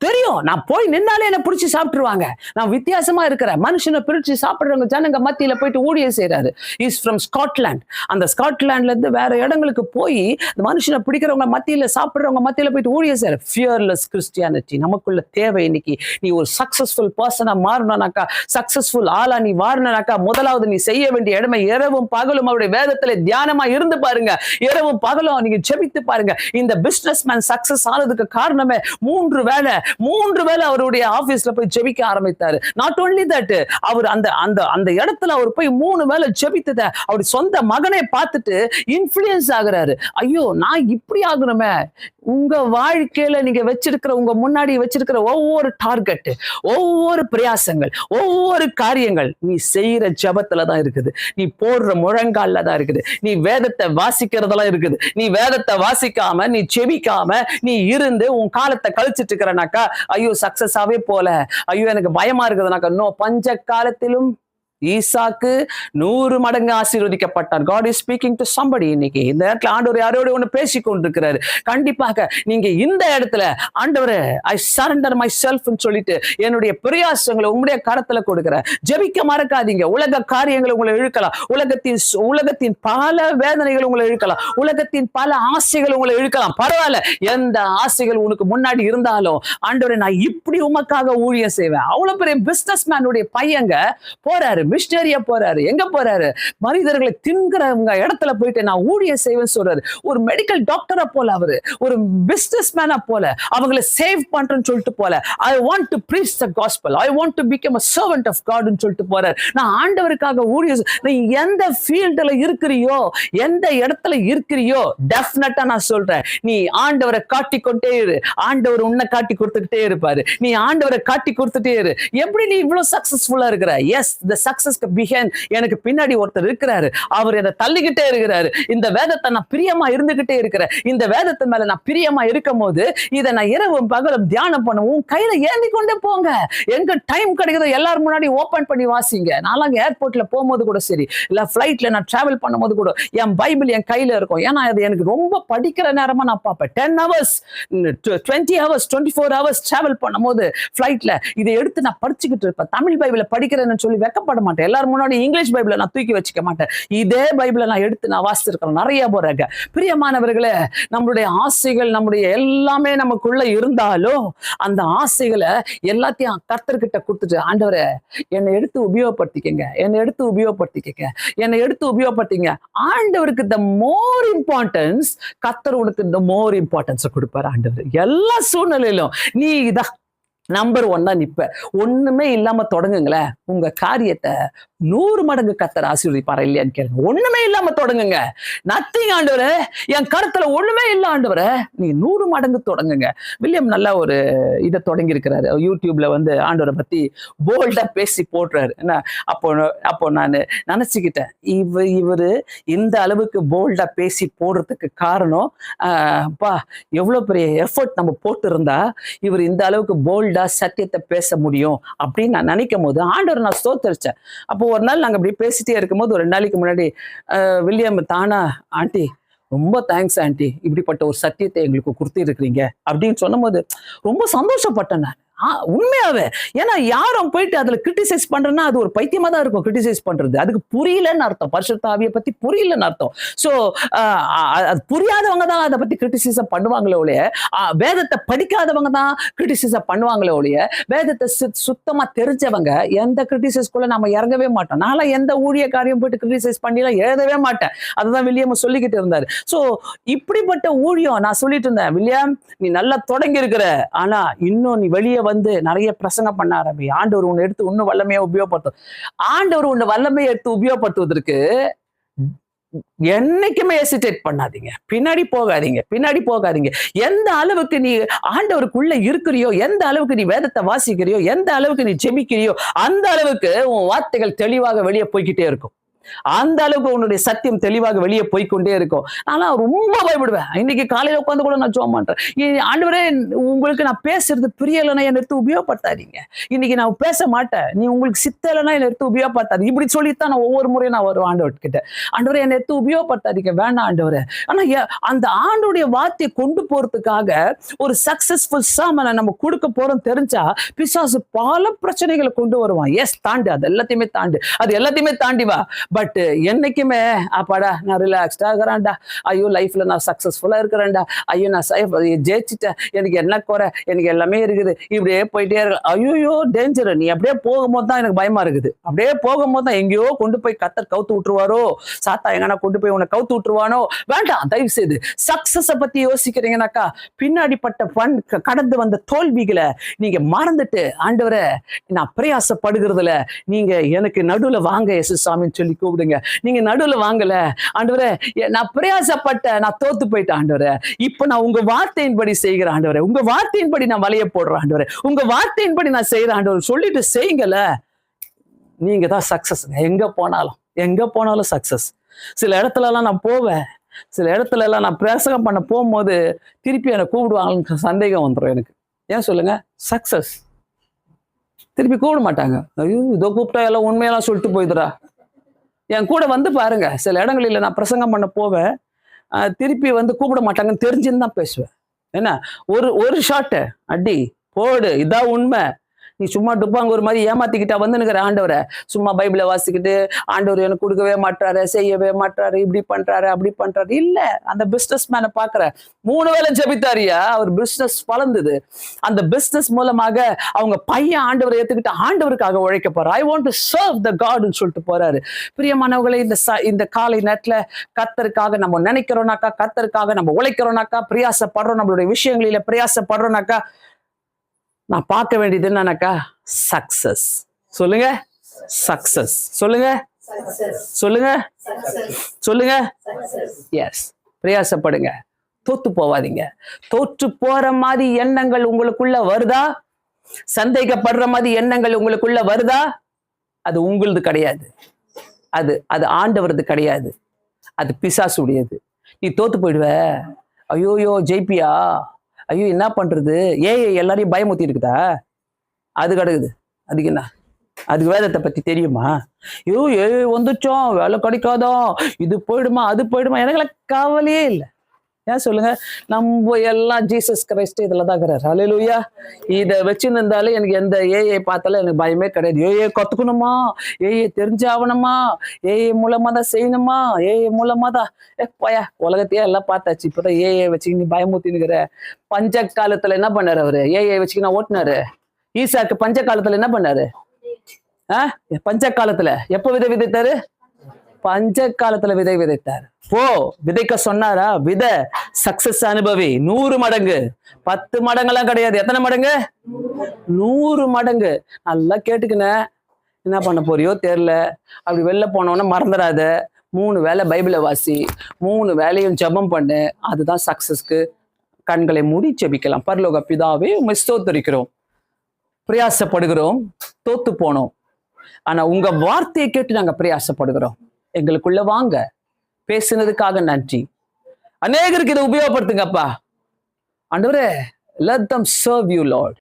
தெரியும். நான் போய் நின்னாலே என்ன பிடிச்சி சாப்பிட்டுருவாங்க. நான் வித்தியாசமா இருக்கிறேன். மனுஷனை பிரிச்சு சாப்பிடுறவங்க ஜனங்க மத்தியில போயிட்டு ஊழியம் செய்யறாரு. Is from Scotland. அந்த ஸ்காட்லாண்ட்ல இருந்து வேற இடங்களுக்கு போய் இந்த மனுஷனை பிடிக்கிறவங்க மத்தியில சாப்பிடுறவங்க மத்தியில போயிட்டு ஊழியம் செய்யற ஃபியர்லெஸ் கிறிஸ்டியானிட்டி நமக்குள்ள தேவை. இன்னைக்கு நீ ஒரு சக்சஸ்ஃபுல் பர்சனா மாறணும்னாக்கா, சக்சஸ்ஃபுல் ஆளா நீ மாறணும்னாக்கா, முதலாவது நீ செய்ய வேண்டிய இடமை இரவும் பகலும் அவருடைய வேதத்துல தியானமா இருந்து பாருங்க. இரவும் பகலும் நீங்க ஜெபித்து பாருங்க. இந்த பிசினஸ் மேன் சக்சஸ் ஆனதுக்கு காரணமே 3 வேளை அவருடைய ஆபீஸ்ல போய் ஜெபிக்க ஆரம்பித்தாரு. நாட் ஓன்லி தட், அவர் அந்த இடத்துல அவர் போய் 3 வேளை ஜெபித்தத அவர் சொந்த மகனை பார்த்துட்டு இன்ஃப்ளூயன்ஸ் ஆகுறாரு. ஐயோ, நான் இப்படி ஆகணுமே. உங்க வாழ்க்கையில நீங்க உங்க முன்னாடி வச்சிருக்கிற ஒவ்வொரு டார்கெட், ஒவ்வொரு பிரயாசங்கள், ஒவ்வொரு காரியங்கள் நீ செய்யற ஜெபத்துல தான் இருக்குது. நீ போடுற முழங்கால்ல தான் இருக்குது. நீ வேதத்தை வாசிக்கிறதெல்லாம் இருக்குது. நீ வேதத்தை வாசிக்காம, நீ ஜெபிக்காம நீ இருந்து உன் காலத்தை கழிச்சிட்டு இருக்கிறனாக்கா, ஐயோ சக்சஸாவே போல, ஐயோ எனக்கு பயமா இருக்குதுனாக்கா, இன்னும் பஞ்ச காலத்திலும் ஈசாக்கு 100 மடங்கு ஆசீர்வதிக்கப்பட்டார். God is speaking to somebody. இன்னைக்கு இந்த இடத்துல ஆண்டவர் யாரோட ஒண்ணு பேசி கொண்டிருக்கிறாரு. கண்டிப்பாக நீங்க இந்த இடத்துல ஆண்டவரே, I surrender myself ன்னு சொல்லிட்டு என்னுடைய பிரயாசங்களை உங்களுடைய கரத்துல கொடுக்கிறேன். ஜெபிக்க மறக்காதீங்க. உலக காரியங்களை உங்களை இழுக்கலாம். உலகத்தின் பல வேதனைகள் உங்களை இழுக்கலாம். உலகத்தின் பல ஆசைகள் உங்களை இழுக்கலாம். பரவாயில்ல, எந்த ஆசைகள் உனக்கு முன்னாடி இருந்தாலும் ஆண்டவரே, நான் இப்படி உமக்காக ஊழியம் செய்வேன். அவ்வளவு பெரிய பிசினஸ் மேனுடைய பையங்க போறாரு, மிஷனரியா போறாரு. எங்க போறாரு? மனிதர்களை தின்கிறவங்க இடத்துல போயிட்டு நான் ஊழியம் செய்வேன்னு சொல்றாரு. ஒரு மெடிக்கல் டாக்டரா போல, அவரு ஒரு பிசினஸ் மேனா போல, அவங்களை சேவ் பண்றேன்னு சொல்லிட்டு போல, ஐ want to breach the gospel, I want to become a servant of God ன்னு சொல்லிட்டு போறாரு. நான் ஆண்டவருக்காக ஊழியம். நீ எந்த ஃபீல்ட்ல இருக்கிறியோ, எந்த இடத்துல இருக்கிறியோ, டெஃபினட்டா நான் சொல்றேன், நீ ஆண்டவரை காட்டிக்கொண்டே இரு. ஆண்டவர் உன்னை காட்டி கொடுத்துக்கிட்டே இருப்பாரு. நீ ஆண்டவரை காட்டி கொடுத்துட்டே இரு. எப்படி நீ இவ்வளவு சக்சஸ்ஃபுல்லா இருக்கிற? எஸ், the success behind எனக்கு பின்னாடி ஒருத்தர் இருக்கிறாரு. அவர் என்னை தள்ளிக்கிட்டே இருக்கிறாரு. இந்த வேதத்தை நான் பிரியமா இருந்துகிட்டே இருக்கிறேன். இந்த வேதத்தின் மேல நான் பிரியமா இருக்கும் போது இதை நான் இரவும் பகலும் தியானம் பண்ணுவோம். கையில ஏந்தி கொண்டே போங்க. எங்க டைம் கிடைக்குதோ எல்லாரும் முன்னாடி ஓபன் பண்ணி வாசிங்க. நான்லாம் ஏர்போர்ட்ல போகும்போது கூட சரி, இல்ல பிளைட்ல நான் டிராவல் பண்ணும்போது கூட என் பைபிள் என் கையில இருக்கும். ஏன்னா அது எனக்கு ரொம்ப படிக்கிற நேரமா நான் பார்ப்பேன். 10 hours 20 hours 24 hours டிராவல் பண்ணும்போது பிளைட்ல இதை எடுத்து நான் படிச்சுக்கிட்டு இருப்பேன். தமிழ் பைபிளை படிக்கிறேன்னு சொல்லி வெக்கப்பட மாட்டேன். எல்லாரும் முன்னாடி இங்கிலீஷ் பைபிளை நான் தூக்கி வச்சுக்க மாட்டேன். இதே பைபிளை நான் எடுத்து நான் வாசிச்சிருக்கேன் நிறைய போறாங்க. பிரியமானவர்களே, நம்மளுடைய ஆசைகள் நம்முடைய எல்லாமே நமக்குள்ள இருந்தாலும் அந்த ஆசைகளை எல்லாத்தையும் கர்த்தர்கிட்ட கொடுத்துட்டு, ஆண்டவரே என்னை எடுத்து உபயோகப்படுத்திக்கங்க, என்னை எடுத்து உபயோகப்படுத்திங்க. ஆண்டவருக்கு த மோர் இம்பார்ட்டன்ஸ், கர்த்தர் உனக்கு த மோர் இம்பார்ட்டன்ஸ் கொடுப்பார். ஆண்டவர் எல்லா சூழ்நிலையிலும் நீ இதான் நம்பர் 1 தான் நிப்ப. ஒண்ணுமே இல்லாம தொடங்குங்களேன், உங்க காரியத்தை 100 மடங்கு கர்த்தர் ஆசீர்வதிப்பாரா இல்லையான்னு கேளுங்க. ஒண்ணுமே இல்லாம தொடங்குங்க. நத்திங் ஆண்டவரே, என் கருத்துல ஒண்ணுமே இல்ல ஆண்டவரே, நீ 100 மடங்கு தொடங்குங்க. வில்லியம் நல்லா ஒரு இதை தொடங்கி இருக்கிறாரு. யூடியூப்ல வந்து ஆண்டவரை பத்தி போல்டா பேசி போடுறாரு. என்ன அப்போ நான் நினைச்சுக்கிட்டேன், இவரு இந்த அளவுக்கு போல்டா பேசி போடுறதுக்கு காரணம் பா எவ்வளவு பெரிய எஃபர்ட் நம்ம போட்டு இருந்தா இவர் இந்த அளவுக்கு போல்டா சத்தியத்தை பேச முடியும் அப்படின்னு நான் நினைக்கும் போது ஆண்டவர் நான் ஸ்தோத்தரிச்சேன். அப்போ ஒரு நாள் நாங்க அப்படி பேசிட்டே இருக்கும்போது ஒரு 2 நாளைக்கு முன்னாடி வில்லியம் தானா, ஆண்டி ரொம்ப தேங்க்ஸ் ஆண்டி, இப்படிப்பட்ட ஒரு சத்தியத்தை எங்களுக்கு கொடுத்து இருக்கிறீங்க அப்படின்னு சொன்னும் போது ரொம்ப சந்தோஷப்பட்டேன் நான். உண்மையாவே. ஏன்னா யாரும் போயிட்டு அதுல கிரிட்டிசைஸ் பண்றேன்னா அது ஒரு பைத்தியமா தான் இருக்கும். கிரிட்டிசைஸ் பண்றது அதுக்கு புரியலன்னு அர்த்தம். பரிசுத்த ஆவியை பத்தி புரியலன்னு அர்த்தம். சோ அது புரியாதவங்க தான் அதை பத்தி கிரிட்டிசைஸ் பண்ணுவாங்களே ஒழிய, வேதத்தை படிக்காதவங்க தான் கிரிட்டிசைஸ் பண்ணுவாங்களே ஒழிய, வேதத்தை சுத்தமா தெரிஞ்சவங்க எந்த கிரிட்டிசைஸ்குள்ள நம்ம இறங்கவே மாட்டோம். நான்லாம் எந்த ஊழியக்காரையும் போயிட்டு கிரிட்டிசைஸ் பண்ணிலாம் எழுதவே மாட்டேன். அதுதான் வில்லியம் சொல்லிக்கிட்டு இருந்தாரு. சோ இப்படிப்பட்ட ஊழியம் நான் சொல்லிட்டு இருந்தேன், வில்லியம் நீ நல்லா தொடங்கி இருக்கிற, ஆனா இன்னும் நீ வெளியே வந்து நிறைய பிரசங்கம் பண்ண ஆரம்பி. ஆண்டவர் உன்னை எடுத்து இன்னும் வல்லமையா உபயோகப்படுத்தும். ஆண்டவர் உன்னை வல்லமையை எடுத்து உபயோகப்படுத்துவதற்கு என்னைக்குமே ஹெசிடேட் பண்ணாதீங்க. பின்னாடி போகாதீங்க. எந்த அளவுக்கு நீ ஆண்டவருக்குள்ள இருக்கிறியோ, எந்த அளவுக்கு நீ வேதத்தை வாசிக்கிறியோ, எந்த அளவுக்கு நீ ஜெபிக்கிறியோ, அந்த அளவுக்கு உன் வார்த்தைகள் தெளிவாக வெளியே போய்கிட்டே இருக்கும். அந்த அளவுக்கு உன்னுடைய சத்தியம் தெளிவாக வெளியே போய்கொண்டே இருக்கும். ஆனா ரொம்ப பயப்படுவேன். இன்னைக்கு காலையில உட்காந்து கூட நான் ஜெபம் பண்றேன், ஆண்டவரே உங்களுக்கு நான் பேசுறது புரியலைன்னா என்னை எடுத்து உபயோகப்படுத்தாதீங்க. இன்னைக்கு நான் பேச மாட்டேன், நீ உங்களுக்கு சித்தலைன்னா என்னை எடுத்து உபயோகப்படுத்தாது. இப்படி சொல்லித்தான் நான் ஒவ்வொரு முறையும் நான் வருவேன் ஆண்டவர் கிட்ட. ஆண்டவரே என்னை எடுத்து உபயோகப்படுத்தாதீங்க, வேண்டாம் ஆண்டவரே. ஆனா அந்த ஆண்டோடைய வார்த்தையை கொண்டு போறதுக்காக ஒரு சக்சஸ்ஃபுல் சாமனை நம்ம கொடுக்க போறோம் தெரிஞ்சா பிசாசு பல பிரச்சனைகளை கொண்டு வருவான். எஸ், தாண்டு, அது எல்லாத்தையுமே தாண்டி வா. பட் என்னைக்குமே அப்பாடா நான் ரிலாக்ஸ்டா இருக்கிறேன்டா, ஐயோ லைஃப்ல நான் சக்சஸ்ஃபுல்லா இருக்கிறேன்டா, ஐயோ நான் ஜெயிச்சுட்டேன், எனக்கு என்ன குறை, எனக்கு எல்லாமே இருக்குது, இப்படியே போயிட்டே இருக்க. ஐயோ டேஞ்சர். நீ அப்படியே போகும்போது தான் எனக்கு பயமா இருக்குது. அப்படியே போகும்போது தான் எங்கேயோ கொண்டு போய் கர்த்தர் கவுத்து விட்டுருவாரோ, சாத்தா எங்கன்னா கொண்டு போய் உன்னை கவுத்து விட்டுருவானோ. வேண்டாம், தயவு செய்து சக்சஸ பத்தி யோசிக்கிறீங்கன்னாக்கா பின்னாடிப்பட்ட கடந்து வந்த தோல்விகளை நீங்க மறந்துட்டு, ஆண்டவரே நான் பிரயாசப்படுகிறதுல நீங்க எனக்கு நடுவுல வாங்க இயேசுசாமின்னு சொல்லி கூப்பிடுங்க. நீங்க நடுவுல வாங்கல, ஆண்டவரே நான் பிரயாசப்பட்ட, நான் தோத்து போயிட்டேன் ஆண்டவரே, இப்ப நான் உங்க வார்த்தையின்படி செய்கிறேன் ஆண்டவரே, உங்க வார்த்தையின்படி நான் வலைய போடுறேன் ஆண்டவரே, உங்க வார்த்தையின்படி நான் செய்யறேன் ஆண்டவரே சொல்லிட்டு செய்யுங்கல. நீங்க தான் சக்சஸ். எங்க போனாலும் சக்சஸ். சில இடத்துல எல்லாம் நான் போவேன், சில இடத்துல எல்லாம் நான் பிரசங்கம் பண்ண போகும்போது திருப்பி என்னை கூப்பிடுவாங்க, சந்தேகம் வந்துடும் எனக்கு. ஏன் சொல்லுங்க? சக்சஸ். திருப்பி கூப்பிட மாட்டாங்க. ஐயோ இதோ கூப்பிட்டா எல்லாம் உண்மையெல்லாம் சொல்லிட்டு போயிடுறா. என் கூட வந்து பாருங்க, சில இடங்களில் நான் பிரசங்கம் பண்ண போவேன், திருப்பி வந்து கூப்பிட மாட்டாங்கன்னு தெரிஞ்சுன்னு தான் பேசுவேன். என்ன ஒரு ஷாட்டு அடி போடு, இதான் உண்மை. நீ சும்மா டுப்பாங்க ஒரு மாதிரி ஏமாத்திக்கிட்டா வந்துனுக்கிற ஆண்டவரை, சும்மா பைபிளை வாசிக்கிட்டு ஆண்டவர் எனக்கு கொடுக்கவே மாட்டாரு, செய்யவே மாட்டாரு, இப்படி பண்றாரு அப்படி பண்றாரு. இல்ல, அந்த பிசினஸ் மேனை பாக்குற 3 வேளை ஜெபித்தாரியா, அவர் பிசினஸ் வளர்ந்தது. அந்த பிசினஸ் மூலமாக அவங்க பையன் ஆண்டவரை ஏத்துக்கிட்டு ஆண்டவருக்காக உழைக்க போறாரு. I want to serve the காட்னு சொல்லிட்டு போறாரு. பிரியமானவர்களே, இந்த காலை நேரத்துல கர்த்தருக்காக நம்ம நினைக்கிறோம்னாக்கா, கர்த்தருக்காக நம்ம உழைக்கிறோம்னாக்கா, பிரயாசப்படுறோம், நம்மளுடைய விஷயங்களில பிரயாசப்படுறோம்னாக்கா, நான் பார்க்க வேண்டியது என்னன்னாக்கா சக்சஸ். சொல்லுங்க சக்சஸ். சொல்லுங்க. எஸ், பிரயாசப்படுங்க, தோத்து போவாதீங்க. தோற்று போற மாதிரி எண்ணங்கள் உங்களுக்குள்ள வருதா? சந்தேகப்படுற மாதிரி எண்ணங்கள் உங்களுக்குள்ள வருதா? அது உங்களது கிடையாது, அது ஆண்டவரது கிடையாது, அது பிசாசுடையது. நீ தோத்து போயிடுவ, ஐயோயோ ஜெயிப்பியா, ஐயோ என்ன பண்றது, எல்லாரையும் பயமுத்தி இருக்குதா? அது கிடக்குது. அதுக்கு என்ன? அதுக்கு வேதத்தை பத்தி தெரியுமா? ஐயோ வந்துச்சோம், வேலை கிடைக்காதோ, இது போயிடுமா அது போயிடுமா, எனக்கு கவலையே இல்லை. ஏன் சொல்லுங்க? நம்ம எல்லாம் ஜீசஸ் கிரைஸ்ட் இதுலதான் இருக்கிறார். ஹல்லேலூயா. இதை வச்சுருந்தாலே எனக்கு எந்த பார்த்தாலும் எனக்கு பயமே கிடையாது. கத்துக்கணுமா, தெரிஞ்சாகணுமா, மூலமா தான் செய்யணுமா, மூலமா தான் போயா உலகத்தையே எல்லாம் பார்த்தாச்சு. இப்பதான் வச்சுக்க நீ பயமுத்தினுக்கிற. பஞ்ச காலத்துல என்ன பண்ணாரு அவரு? வச்சுக்கினா ஓட்டினாரு. ஈசாக்கு பஞ்ச காலத்துல என்ன பண்ணாரு? பஞ்ச காலத்துல எப்ப விதை விதைத்தாரு? பஞ்ச காலத்துல விதை விதைத்தார். போ விதைக்க சொன்னாரா? விதை சக்சஸ் அனுபவி. 100 மடங்கு, 10 மடங்கெல்லாம் கிடையாது. எத்தனை மடங்கு? 100 மடங்கு. நல்லா கேட்டுக்கின. என்ன பண்ண போறியோ தெரியல. அப்படி வெளில போனோன்னா மறந்துடாத, 3 வேளை பைபிளை வாசி, 3 வேளையும் ஜெபம் பண்ணு. அதுதான் சக்சஸ்க்கு. கண்களை மூடி ஜெபிக்கலாம். பரலோக பிதாவே, உம்மை ஸ்தோத்திரிக்கிறோம், பிரயாசப்படுகிறோம், தோத்து போனோம். ஆனா உங்க வார்த்தையை கேட்டு நாங்க பிரயாசப்படுகிறோம். எங்களுக்குள்ள வாங்க, பேசினதுக்காக நன்றி. அநேகருக்கு இதை உபயோகப்படுத்துங்கப்பா. ஆண்டவரே, let them serve you, Lord.